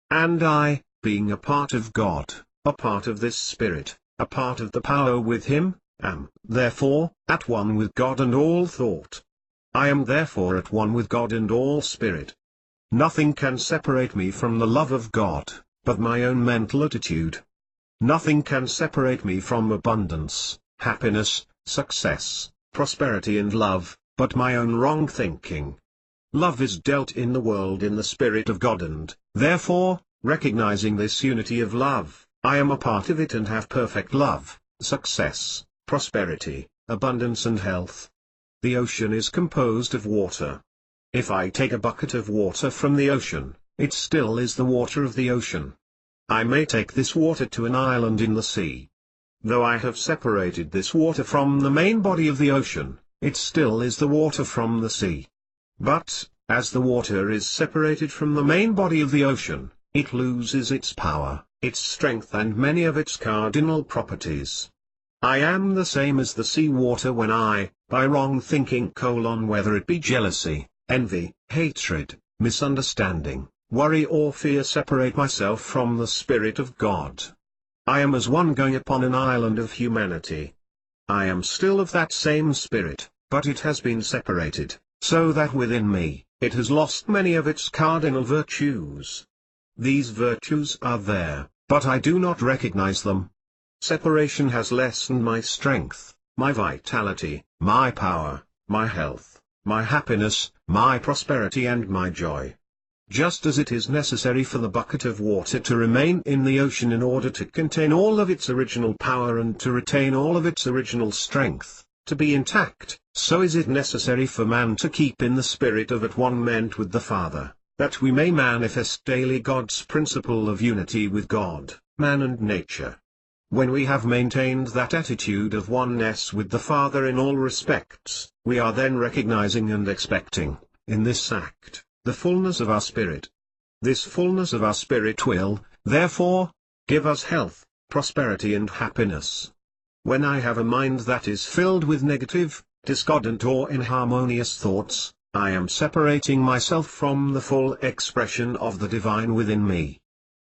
And I, being a part of God, a part of this Spirit, a part of the power with Him, am, therefore, at one with God and all thought. I am therefore at one with God and all spirit. Nothing can separate me from the love of God, but my own mental attitude. Nothing can separate me from abundance, happiness, success, prosperity and love, but my own wrong thinking. Love is dealt in the world in the Spirit of God and, therefore, recognizing this unity of love, I am a part of it and have perfect love, success, prosperity, abundance and health. The ocean is composed of water. If I take a bucket of water from the ocean, it still is the water of the ocean. I may take this water to an island in the sea. Though I have separated this water from the main body of the ocean, it still is the water from the sea. But, as the water is separated from the main body of the ocean, it loses its power, its strength and many of its cardinal properties. I am the same as the sea water when I, by wrong thinking whether it be jealousy, envy, hatred, misunderstanding, worry or fear separate myself from the Spirit of God. I am as one going upon an island of humanity. I am still of that same Spirit, but it has been separated, so that within me, it has lost many of its cardinal virtues. These virtues are there, but I do not recognize them. Separation has lessened my strength, my vitality, my power, my health, my happiness, my prosperity and my joy. Just as it is necessary for the bucket of water to remain in the ocean in order to contain all of its original power and to retain all of its original strength, to be intact, so is it necessary for man to keep in the spirit of at one ment with the Father, that we may manifest daily God's principle of unity with God, man and nature. When we have maintained that attitude of oneness with the Father in all respects, we are then recognizing and expecting, in this act, the fullness of our spirit. This fullness of our spirit will, therefore, give us health, prosperity and happiness. When I have a mind that is filled with negative, discordant or inharmonious thoughts, I am separating myself from the full expression of the divine within me.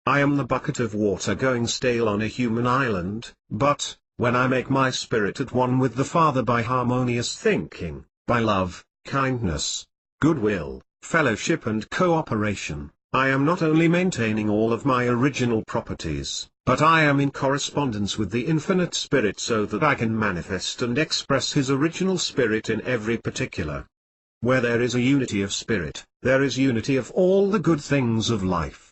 I am the bucket of water going stale on a human island, but, when I make my spirit at one with the Father by harmonious thinking, by love, kindness, goodwill, fellowship and cooperation, I am not only maintaining all of my original properties, but I am in correspondence with the infinite Spirit so that I can manifest and express His original Spirit in every particular. Where there is a unity of spirit, there is unity of all the good things of life.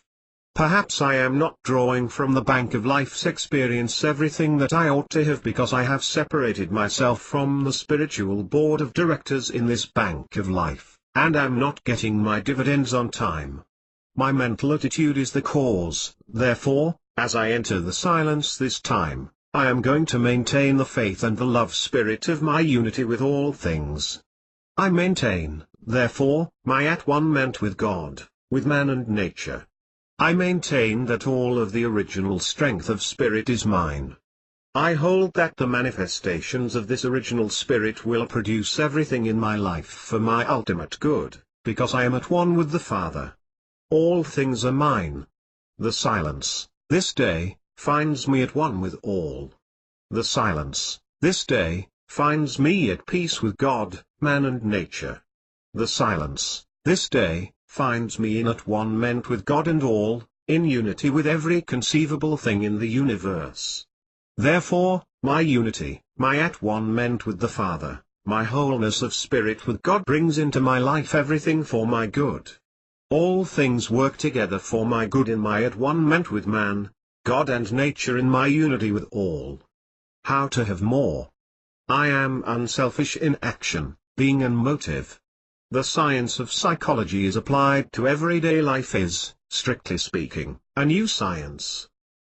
Perhaps I am not drawing from the bank of life's experience everything that I ought to have because I have separated myself from the spiritual board of directors in this bank of life, and am not getting my dividends on time. My mental attitude is the cause, therefore, as I enter the silence this time, I am going to maintain the faith and the love spirit of my unity with all things. I maintain, therefore, my at one ment with God, with man and nature. I maintain that all of the original strength of spirit is mine. I hold that the manifestations of this original spirit will produce everything in my life for my ultimate good, because I am at one with the Father. All things are mine. The silence, this day, finds me at one with all. The silence, this day, finds me at peace with God, man and nature. The silence, this day, finds me in at one ment with God and all, in unity with every conceivable thing in the universe. Therefore, my unity, my at one ment with the Father, my wholeness of spirit with God brings into my life everything for my good. All things work together for my good in my at one ment with man, God and nature in my unity with all. How to have more? I am unselfish in action, being and motive. The science of psychology is applied to everyday life is, strictly speaking, a new science.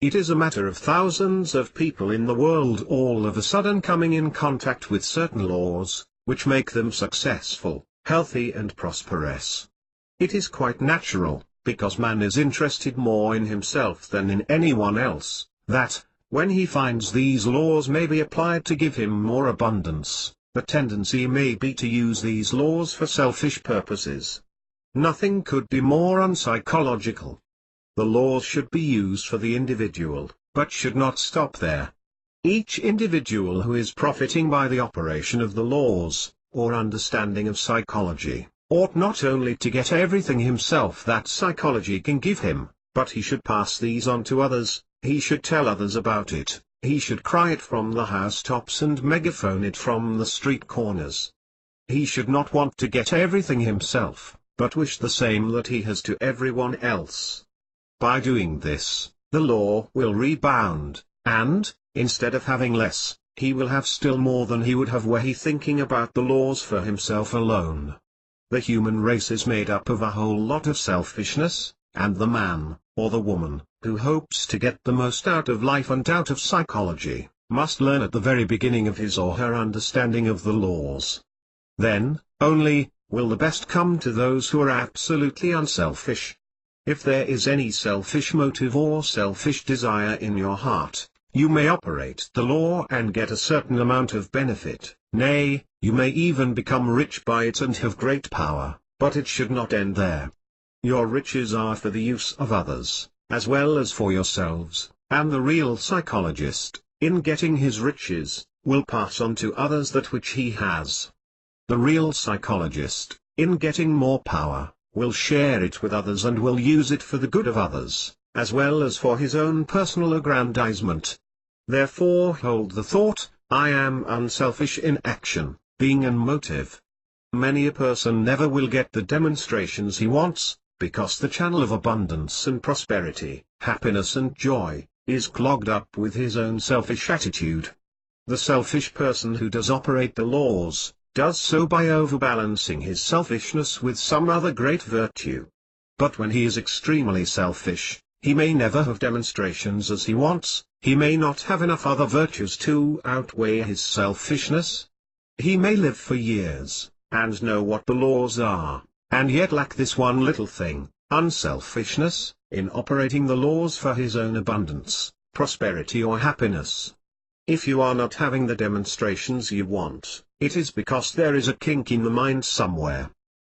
It is a matter of thousands of people in the world all of a sudden coming in contact with certain laws, which make them successful, healthy and prosperous. It is quite natural, because man is interested more in himself than in anyone else, that, when he finds these laws may be applied to give him more abundance, the tendency may be to use these laws for selfish purposes. Nothing could be more unpsychological. The laws should be used for the individual, but should not stop there. Each individual who is profiting by the operation of the laws, or understanding of psychology, ought not only to get everything himself that psychology can give him, but he should pass these on to others, he should tell others about it, he should cry it from the housetops and megaphone it from the street corners. He should not want to get everything himself, but wish the same that he has to everyone else. By doing this, the law will rebound, and, instead of having less, he will have still more than he would have were he thinking about the laws for himself alone. The human race is made up of a whole lot of selfishness, and the man, or the woman, who hopes to get the most out of life and out of psychology, must learn at the very beginning of his or her understanding of the laws. Then, only, will the best come to those who are absolutely unselfish. If there is any selfish motive or selfish desire in your heart, you may operate the law and get a certain amount of benefit, nay, you may even become rich by it and have great power, but it should not end there. Your riches are for the use of others, as well as for yourselves, and the real psychologist, in getting his riches, will pass on to others that which he has. The real psychologist, in getting more power, will share it with others and will use it for the good of others, as well as for his own personal aggrandizement. Therefore hold the thought, I am unselfish in action, being and motive. Many a person never will get the demonstrations he wants, because the channel of abundance and prosperity, happiness and joy, is clogged up with his own selfish attitude. The selfish person who does operate the laws, does so by overbalancing his selfishness with some other great virtue. But when he is extremely selfish, he may never have demonstrations as he wants, he may not have enough other virtues to outweigh his selfishness. He may live for years, and know what the laws are, and yet lack this one little thing, unselfishness, in operating the laws for his own abundance, prosperity or happiness. If you are not having the demonstrations you want, it is because there is a kink in the mind somewhere.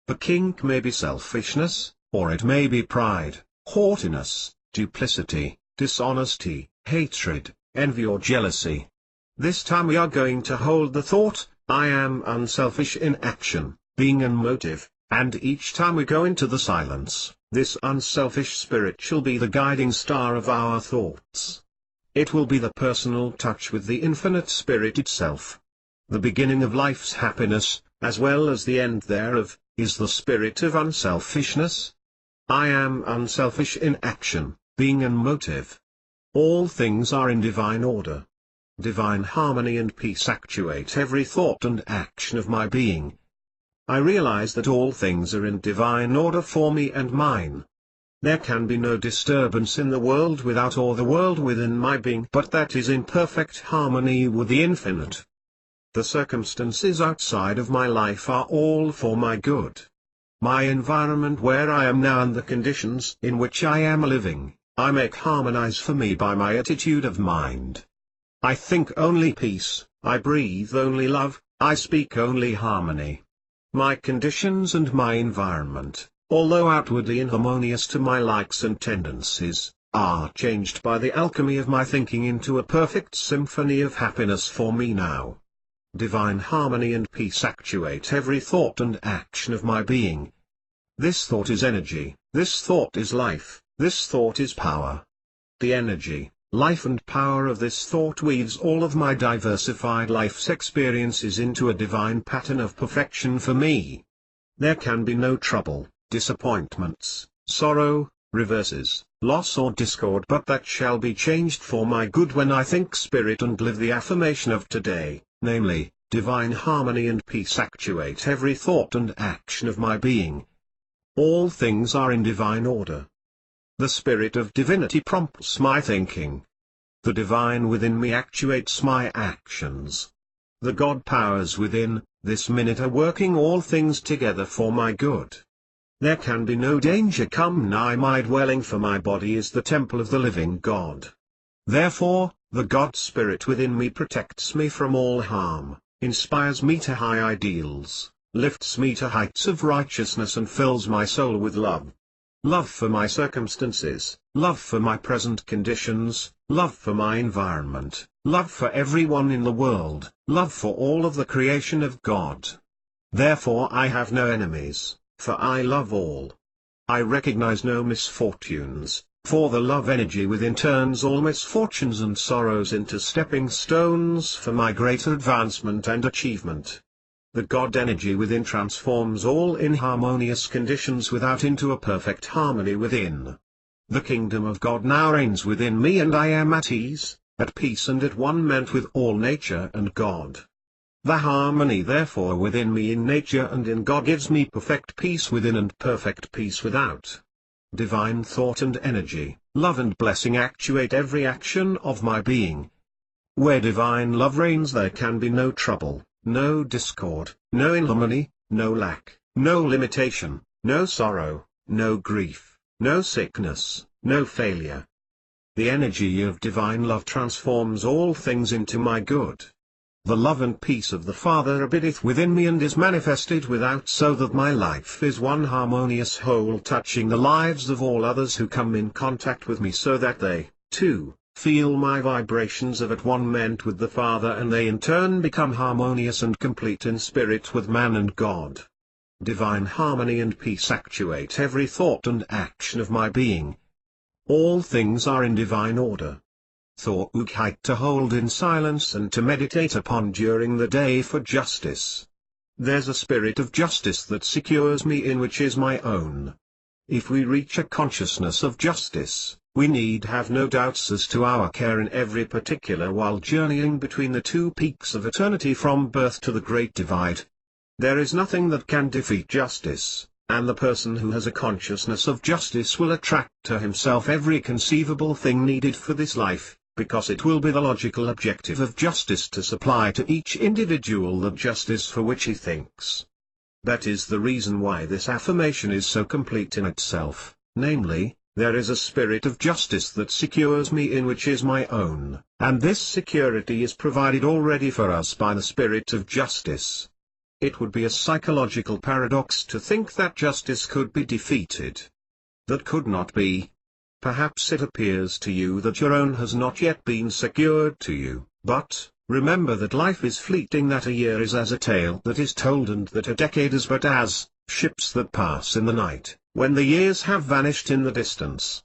The kink may be selfishness, or it may be pride, haughtiness, duplicity, dishonesty, hatred, envy or jealousy. This time we are going to hold the thought, I am unselfish in action, being and motive, and each time we go into the silence, this unselfish spirit shall be the guiding star of our thoughts. It will be the personal touch with the infinite spirit itself. The beginning of life's happiness, as well as the end thereof, is the spirit of unselfishness. I am unselfish in action, being and motive. All things are in divine order. Divine harmony and peace actuate every thought and action of my being. I realize that all things are in divine order for me and mine. There can be no disturbance in the world without or the world within my being but that is in perfect harmony with the infinite. The circumstances outside of my life are all for my good. My environment where I am now and the conditions in which I am living, I make harmonize for me by my attitude of mind. I think only peace, I breathe only love, I speak only harmony. My conditions and my environment, although outwardly inharmonious to my likes and tendencies, are changed by the alchemy of my thinking into a perfect symphony of happiness for me now. Divine harmony and peace actuate every thought and action of my being. This thought is energy, this thought is life, this thought is power. The energy, life and power of this thought weaves all of my diversified life's experiences into a divine pattern of perfection for me. There can be no trouble, disappointments, sorrow, reverses, loss or discord but that shall be changed for my good when I think spirit and live the affirmation of today, namely, divine harmony and peace actuate every thought and action of my being. All things are in divine order. The spirit of divinity prompts my thinking. The divine within me actuates my actions. The God powers within, this minute are working all things together for my good. There can be no danger come nigh my dwelling for my body is the temple of the living God. Therefore, the God Spirit within me protects me from all harm, inspires me to high ideals, lifts me to heights of righteousness and fills my soul with love. Love for my circumstances, love for my present conditions, love for my environment, love for everyone in the world, love for all of the creation of God. Therefore I have no enemies, for I love all. I recognize no misfortunes, for the love energy within turns all misfortunes and sorrows into stepping stones for my greater advancement and achievement. The God energy within transforms all inharmonious conditions without into a perfect harmony within. The kingdom of God now reigns within me, and I am at ease, at peace and at one ment with all nature and God. The harmony therefore within me in nature and in God gives me perfect peace within and perfect peace without. Divine thought and energy, love and blessing actuate every action of my being. Where divine love reigns there can be no trouble, no discord, no inharmony, no lack, no limitation, no sorrow, no grief, no sickness, no failure. The energy of divine love transforms all things into my good. The love and peace of the Father abideth within me and is manifested without, so that my life is one harmonious whole touching the lives of all others who come in contact with me, so that they, too, feel my vibrations of at one ment with the Father, and they in turn become harmonious and complete in spirit with man and God. Divine harmony and peace actuate every thought and action of my being. All things are in divine order. Thought to hold in silence and to meditate upon during the day for justice. There's a spirit of justice that secures me in which is my own. If we reach a consciousness of justice, we need have no doubts as to our care in every particular while journeying between the two peaks of eternity from birth to the great divide. There is nothing that can defeat justice, and the person who has a consciousness of justice will attract to himself every conceivable thing needed for this life, because it will be the logical objective of justice to supply to each individual the justice for which he thinks. That is the reason why this affirmation is so complete in itself, namely, there is a spirit of justice that secures me in which is my own, and this security is provided already for us by the spirit of justice. It would be a psychological paradox to think that justice could be defeated. That could not be. Perhaps it appears to you that your own has not yet been secured to you, but, remember that life is fleeting, that a year is as a tale that is told, and that a decade is but as ships that pass in the night, when the years have vanished in the distance.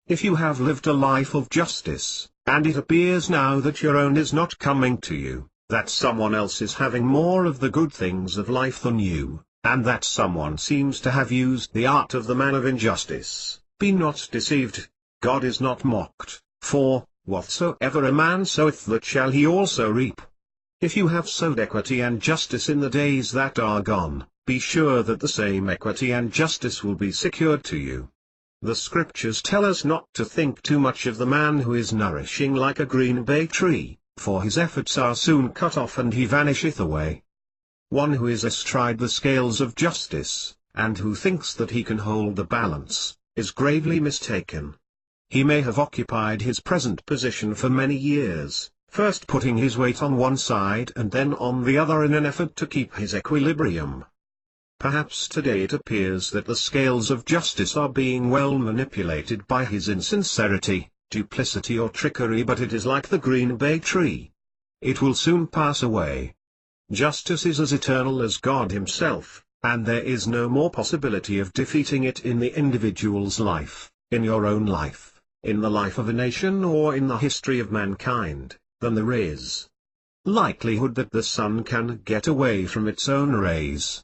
If you have lived a life of justice, and it appears now that your own is not coming to you, that someone else is having more of the good things of life than you, and that someone seems to have used the art of the man of injustice, be not deceived. God is not mocked, for, whatsoever a man soweth that shall he also reap. If you have sowed equity and justice in the days that are gone, be sure that the same equity and justice will be secured to you. The scriptures tell us not to think too much of the man who is nourishing like a green bay tree, for his efforts are soon cut off and he vanisheth away. One who is astride the scales of justice, and who thinks that he can hold the balance, is gravely mistaken. He may have occupied his present position for many years, first putting his weight on one side and then on the other in an effort to keep his equilibrium. Perhaps today it appears that the scales of justice are being well manipulated by his insincerity, duplicity or trickery, but it is like the green bay tree. It will soon pass away. Justice is as eternal as God himself, and there is no more possibility of defeating it in the individual's life, in your own life, in the life of a nation or in the history of mankind, than there is likelihood that the sun can get away from its own rays.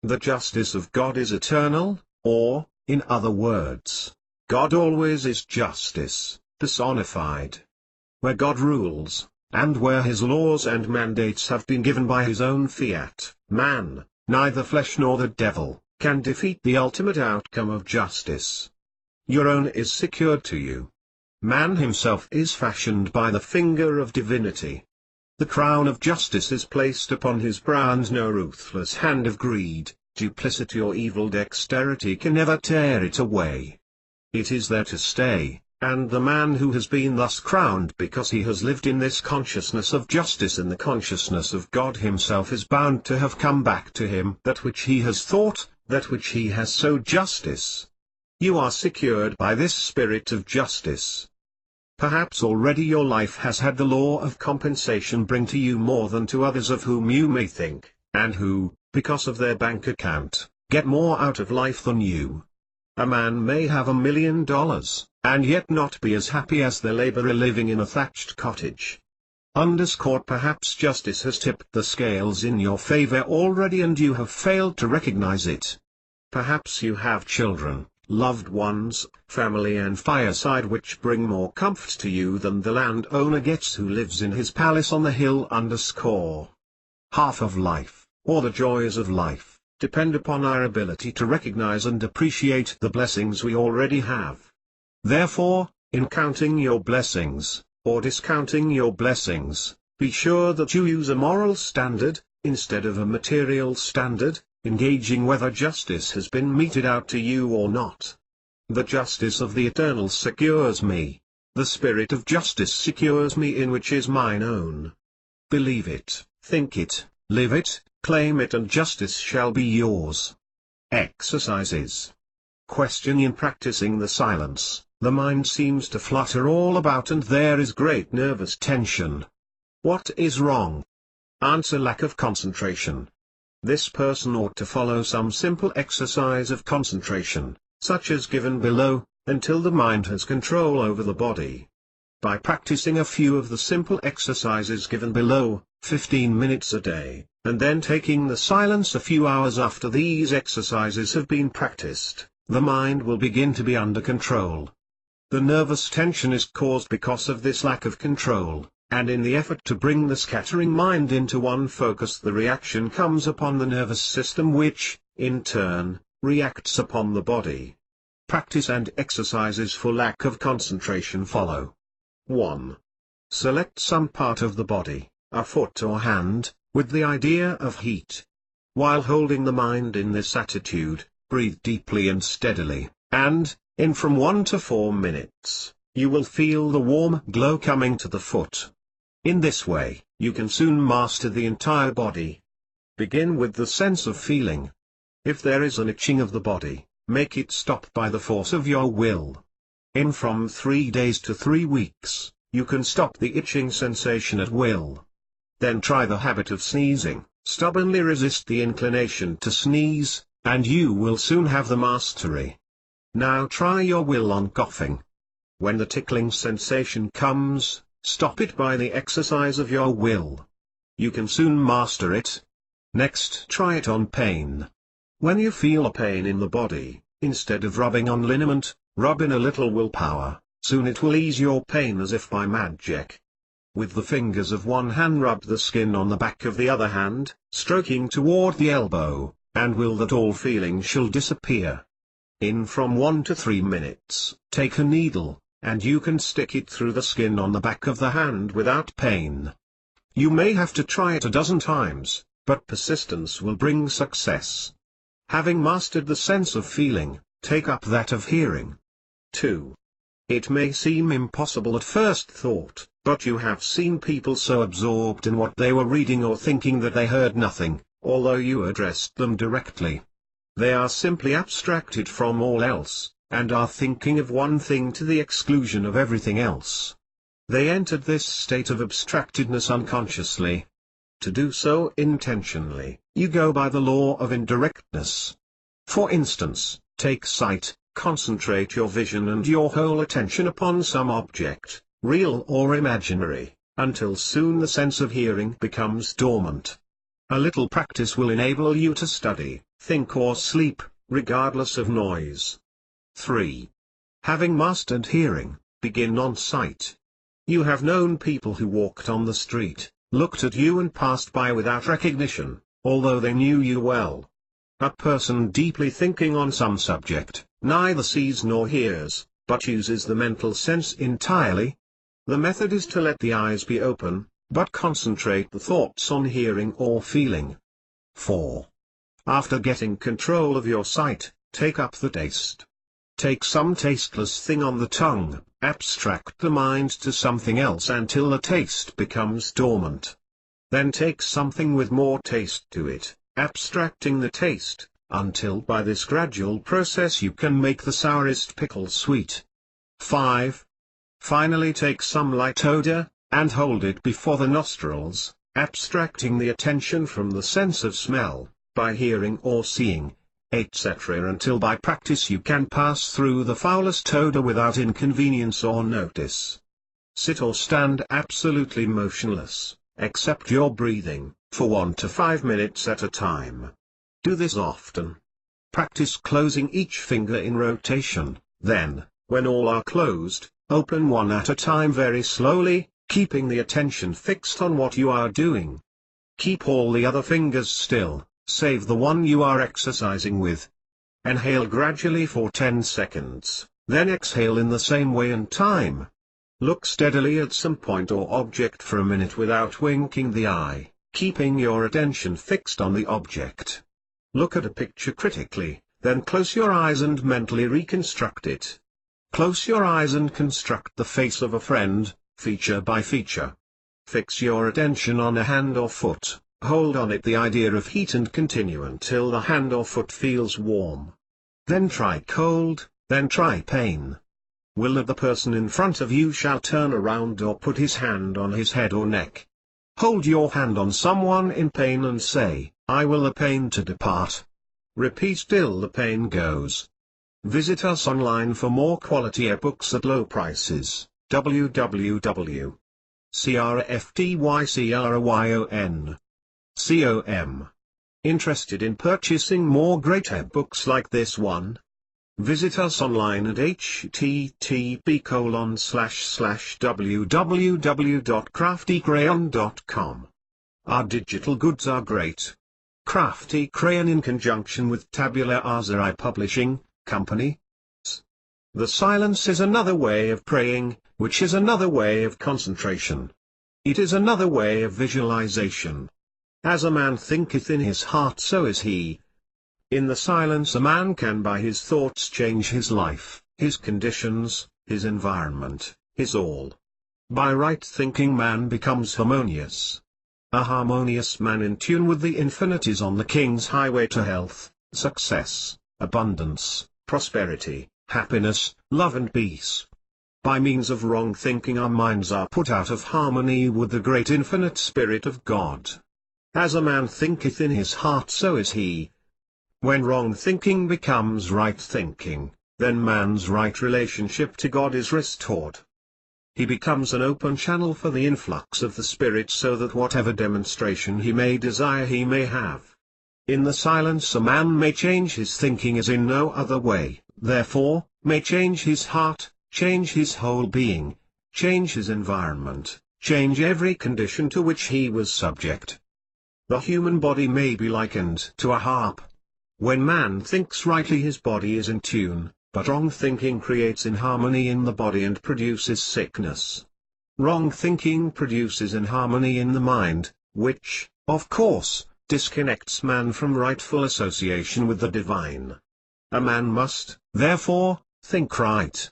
The justice of God is eternal, or, in other words, God always is justice, personified. Where God rules, and where his laws and mandates have been given by his own fiat, man, neither flesh nor the devil, can defeat the ultimate outcome of justice. Your own is secured to you. Man himself is fashioned by the finger of divinity. The crown of justice is placed upon his brow, and no ruthless hand of greed, duplicity or evil dexterity can ever tear it away. It is there to stay, And the man who has been thus crowned because he has lived in this consciousness of justice, in the consciousness of God himself, is bound to have come back to him that which he has thought, that which he has sowed justice. You are secured by this spirit of justice. Perhaps already your life has had the law of compensation bring to you more than to others of whom you may think, and who, because of their bank account, get more out of life than you. A man may have $1 million, and yet not be as happy as the laborer living in a thatched cottage. Underscored, perhaps justice has tipped the scales in your favor already and you have failed to recognize it. Perhaps you have children, loved ones, family and fireside which bring more comfort to you than the landowner gets who lives in his palace on the hill. Half of life, or the joys of life, depend upon our ability to recognize and appreciate the blessings we already have. Therefore, in counting your blessings, or discounting your blessings, be sure that you use a moral standard, instead of a material standard, engaging whether justice has been meted out to you or not. The justice of the Eternal secures me. The spirit of justice secures me, in which is mine own. Believe it, think it, live it, claim it, and justice shall be yours. Exercises. Question: in practicing the silence, the mind seems to flutter all about and there is great nervous tension. What is wrong? Answer: lack of concentration. This person ought to follow some simple exercise of concentration, such as given below, until the mind has control over the body. By practicing a few of the simple exercises given below, 15 minutes a day, and then taking the silence a few hours after these exercises have been practiced, the mind will begin to be under control. The nervous tension is caused because of this lack of control, and in the effort to bring the scattering mind into one focus, the reaction comes upon the nervous system which, in turn, reacts upon the body. Practice and exercises for lack of concentration follow. 1. Select some part of the body, a foot or hand, with the idea of heat. While holding the mind in this attitude, breathe deeply and steadily, and, in from 1 to 4 minutes, you will feel the warm glow coming to the foot. In this way, you can soon master the entire body. Begin with the sense of feeling. If there is an itching of the body, make it stop by the force of your will. In from 3 days to 3 weeks, you can stop the itching sensation at will. Then try the habit of sneezing, stubbornly resist the inclination to sneeze, and you will soon have the mastery. Now try your will on coughing. When the tickling sensation comes, stop it by the exercise of your will. You can soon master it. Next, try it on pain. When you feel a pain in the body, instead of rubbing on liniment, rub in a little willpower. Soon it will ease your pain as if by magic. With the fingers of one hand rub the skin on the back of the other hand, stroking toward the elbow, and will that all feeling shall disappear. In from 1 to 3 minutes, take a needle, and you can stick it through the skin on the back of the hand without pain. You may have to try it a dozen times, but persistence will bring success. Having mastered the sense of feeling, take up that of hearing. 2. It may seem impossible at first thought, but you have seen people so absorbed in what they were reading or thinking that they heard nothing, although you addressed them directly. They are simply abstracted from all else, and are thinking of one thing to the exclusion of everything else. They entered this state of abstractedness unconsciously. To do so intentionally, you go by the law of indirectness. For instance, take sight, concentrate your vision and your whole attention upon some object, real or imaginary, until soon the sense of hearing becomes dormant. A little practice will enable you to study, think or sleep, regardless of noise. 3. Having mastered hearing, begin on sight. You have known people who walked on the street, looked at you and passed by without recognition, although they knew you well. A person deeply thinking on some subject, neither sees nor hears, but uses the mental sense entirely. The method is to let the eyes be open, but concentrate the thoughts on hearing or feeling. 4. After getting control of your sight, take up the taste. Take some tasteless thing on the tongue, abstract the mind to something else until the taste becomes dormant. Then take something with more taste to it, abstracting the taste, until by this gradual process you can make the sourest pickle sweet. 5. Finally take some light odor, and hold it before the nostrils, abstracting the attention from the sense of smell, by hearing or seeing, etc. until by practice you can pass through the foulest odor without inconvenience or notice. Sit or stand absolutely motionless, except your breathing, for 1 to 5 minutes at a time. Do this often. Practice closing each finger in rotation, then, when all are closed, open one at a time very slowly, keeping the attention fixed on what you are doing. Keep all the other fingers still, save the one you are exercising with. Inhale gradually for 10 seconds, then exhale in the same way and time. Look steadily at some point or object for a minute without winking the eye, keeping your attention fixed on the object. Look at a picture critically, then close your eyes and mentally reconstruct it. Close your eyes and construct the face of a friend, feature by feature. Fix your attention on a hand or foot, hold on it the idea of heat and continue until the hand or foot feels warm. Then try cold, then try pain. Will that the person in front of you shall turn around or put his hand on his head or neck. Hold your hand on someone in pain and say, I will the pain to depart. Repeat till the pain goes. Visit us online for more quality ebooks at low prices. www.craftycryon.com. Interested in purchasing more great ebooks like this one? Visit us online at http://www.craftycrayon.com. Our digital goods are great. Crafty Crayon in conjunction with Tabula Rasa Publishing Company. The silence is another way of praying, which is another way of concentration. It is another way of visualization. As a man thinketh in his heart, so is he. In the silence a man can by his thoughts change his life, his conditions, his environment, his all. By right thinking man becomes harmonious. A harmonious man in tune with the infinite is on the king's highway to health, success, abundance, prosperity, happiness, love and peace. By means of wrong thinking our minds are put out of harmony with the great infinite Spirit of God. As a man thinketh in his heart, so is he. When wrong thinking becomes right thinking, then man's right relationship to God is restored. He becomes an open channel for the influx of the Spirit so that whatever demonstration he may desire he may have. In the silence a man may change his thinking as in no other way, therefore, may change his heart, change his whole being, change his environment, change every condition to which he was subject. The human body may be likened to a harp. When man thinks rightly his body is in tune, but wrong thinking creates inharmony in the body and produces sickness. Wrong thinking produces inharmony in the mind, which, of course, disconnects man from rightful association with the divine. A man must, therefore, think right.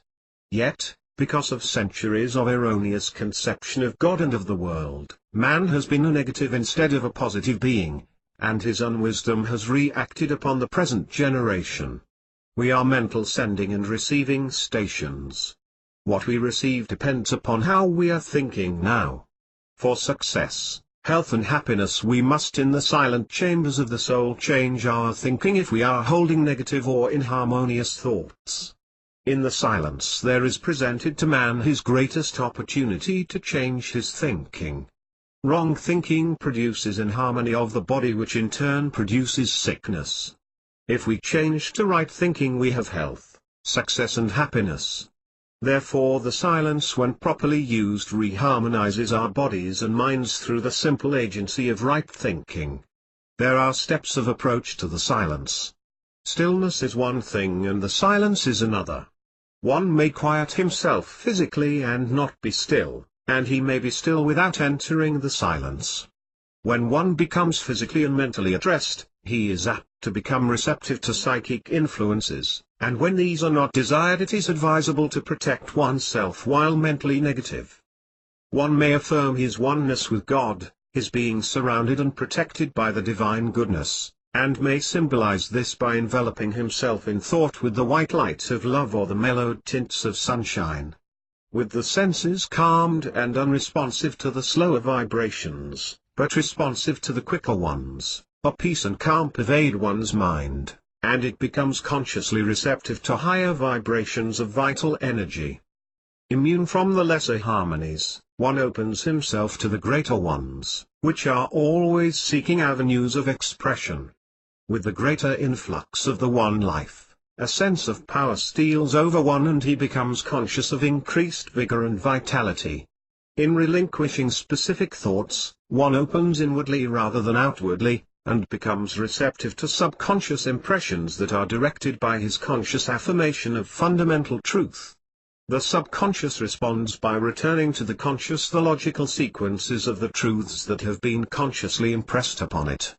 Yet, because of centuries of erroneous conception of God and of the world, man has been a negative instead of a positive being, and his unwisdom has reacted upon the present generation. We are mental sending and receiving stations. What we receive depends upon how we are thinking now. For success, health and happiness we must in the silent chambers of the soul change our thinking if we are holding negative or inharmonious thoughts. In the silence there is presented to man his greatest opportunity to change his thinking. Wrong thinking produces inharmony of the body, which in turn produces sickness. If we change to right thinking we have health, success and happiness. Therefore the silence when properly used reharmonizes our bodies and minds through the simple agency of right thinking. There are steps of approach to the silence. Stillness is one thing and the silence is another. One may quiet himself physically and not be still, and he may be still without entering the silence. When one becomes physically and mentally at rest, he is apt to become receptive to psychic influences, and when these are not desired it is advisable to protect oneself while mentally negative. One may affirm his oneness with God, his being surrounded and protected by the divine goodness, and may symbolize this by enveloping himself in thought with the white light of love or the mellowed tints of sunshine. With the senses calmed and unresponsive to the slower vibrations, but responsive to the quicker ones, a peace and calm pervade one's mind, and it becomes consciously receptive to higher vibrations of vital energy. Immune from the lesser harmonies, one opens himself to the greater ones, which are always seeking avenues of expression. With the greater influx of the one life, a sense of power steals over one and he becomes conscious of increased vigor and vitality. In relinquishing specific thoughts, one opens inwardly rather than outwardly, and becomes receptive to subconscious impressions that are directed by his conscious affirmation of fundamental truth. The subconscious responds by returning to the conscious the logical sequences of the truths that have been consciously impressed upon it.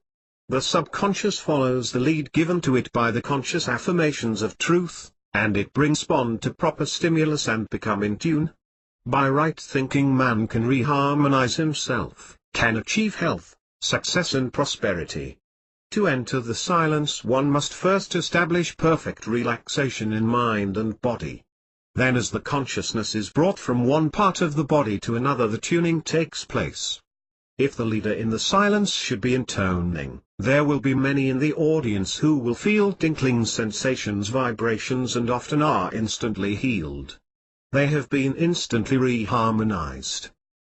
The subconscious follows the lead given to it by the conscious affirmations of truth, and it brings bond to proper stimulus and become in tune. By right thinking man can reharmonize himself, can achieve health, success and prosperity. To enter the silence one must first establish perfect relaxation in mind and body. Then as the consciousness is brought from one part of the body to another the tuning takes place. If the leader in the silence should be intoning, there will be many in the audience who will feel tinkling sensations, vibrations and often are instantly healed. They have been instantly reharmonized.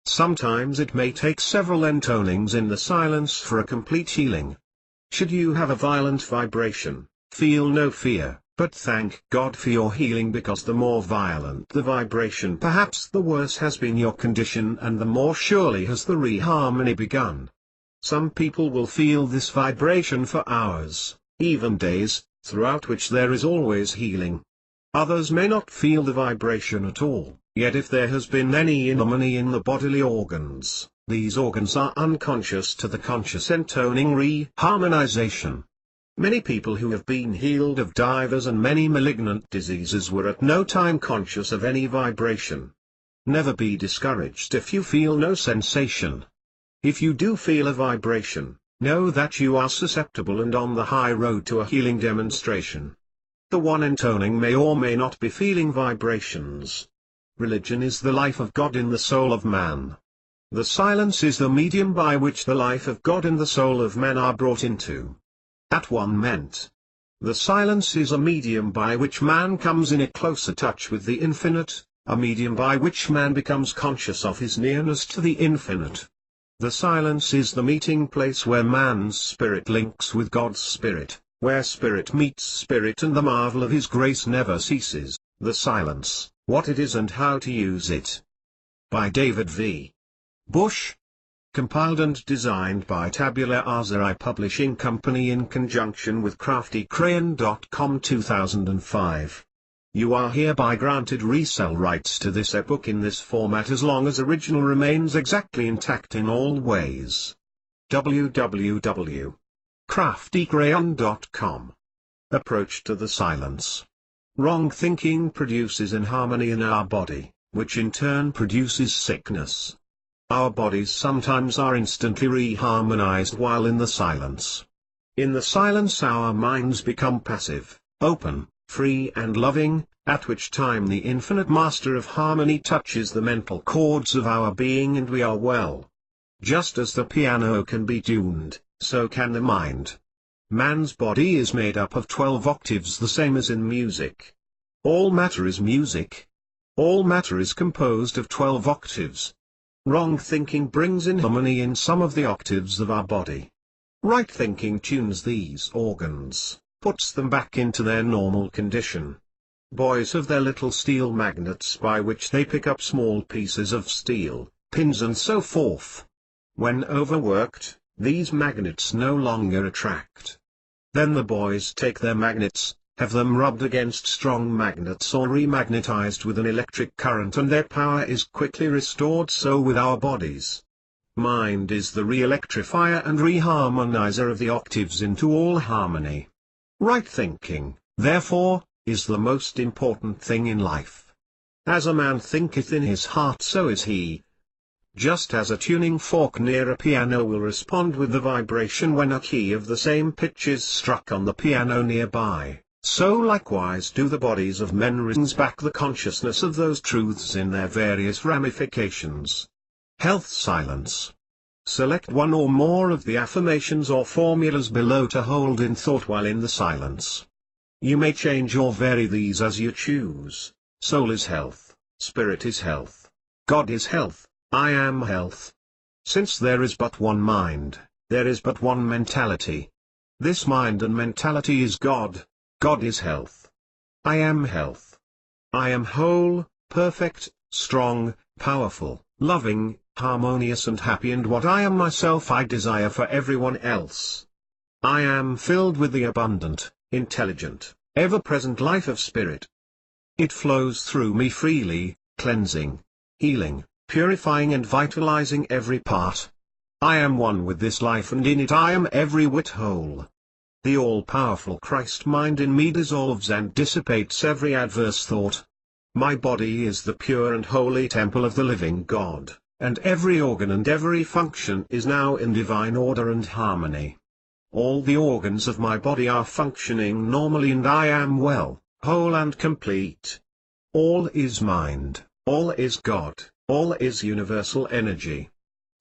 Sometimes it may take several intonings in the silence for a complete healing. Should you have a violent vibration, feel no fear, but thank God for your healing, because the more violent the vibration perhaps the worse has been your condition and the more surely has the reharmony begun. Some people will feel this vibration for hours, even days, throughout which there is always healing. Others may not feel the vibration at all, yet if there has been any inharmony in the bodily organs, these organs are unconscious to the conscious intoning reharmonization. Many people who have been healed of divers and many malignant diseases were at no time conscious of any vibration. Never be discouraged if you feel no sensation. If you do feel a vibration, know that you are susceptible and on the high road to a healing demonstration. The one intoning may or may not be feeling vibrations. Religion is the life of God in the soul of man. The silence is the medium by which the life of God and the soul of man are brought into at one ment. The silence is a medium by which man comes in a closer touch with the infinite, a medium by which man becomes conscious of his nearness to the infinite. The silence is the meeting place where man's spirit links with God's spirit, where spirit meets spirit and the marvel of his grace never ceases. The Silence, What It Is and How to Use It. By David V. Bush. Compiled and designed by Tabula Azari Publishing Company in conjunction with CraftyCrayon.com 2005. You are hereby granted resale rights to this ebook in this format as long as original remains exactly intact in all ways. www.craftycrayon.com. Approach to the silence. Wrong thinking produces inharmony in our body, which in turn produces sickness. Our bodies sometimes are instantly reharmonized while in the silence. In the silence our minds become passive, open, free and loving, at which time the infinite master of harmony touches the mental chords of our being and we are well. Just as the piano can be tuned, so can the mind. Man's body is made up of 12 octaves, the same as in music. All matter is music. All matter is composed of 12 octaves. Wrong thinking brings inharmony in some of the octaves of our body. Right thinking tunes these organs, puts them back into their normal condition. Boys have their little steel magnets by which they pick up small pieces of steel, pins and so forth. When overworked, these magnets no longer attract. Then the boys take their magnets, have them rubbed against strong magnets or remagnetized with an electric current and their power is quickly restored. So with our bodies. Mind is the re-electrifier and reharmonizer of the octaves into all harmony. Right thinking, therefore, is the most important thing in life. As a man thinketh in his heart, so is he. Just as a tuning fork near a piano will respond with the vibration when a key of the same pitch is struck on the piano nearby, so likewise do the bodies of men brings back the consciousness of those truths in their various ramifications. Health silence. Select one or more of the affirmations or formulas below to hold in thought while in the silence. You may change or vary these as you choose. Soul is health, spirit is health, God is health, I am health. Since there is but one mind, there is but one mentality. This mind and mentality is God. God is health. I am health. I am whole, perfect, strong, powerful, loving, harmonious and happy, and what I am myself I desire for everyone else. I am filled with the abundant, intelligent, ever-present life of spirit. It flows through me freely, cleansing, healing, purifying and vitalizing every part. I am one with this life, and in it I am every whit whole. The all-powerful Christ mind in me dissolves and dissipates every adverse thought. My body is the pure and holy temple of the living God, and every organ and every function is now in divine order and harmony. All the organs of my body are functioning normally, and I am well, whole and complete. All is mind, all is God, all is universal energy.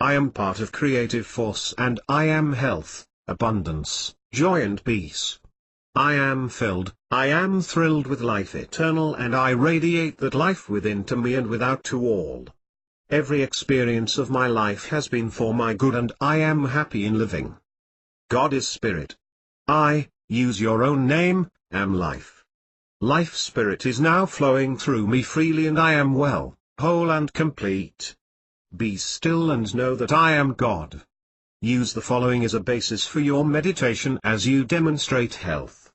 I am part of creative force, and I am health, abundance, joy and peace. I am filled, I am thrilled with life eternal, and I radiate that life within to me and without to all. Every experience of my life has been for my good, and I am happy in living. God is spirit. I, use your own name, am life. Life spirit is now flowing through me freely, and I am well, whole and complete. Be still and know that I am God. Use the following as a basis for your meditation as you demonstrate health.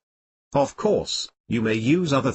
Of course, you may use other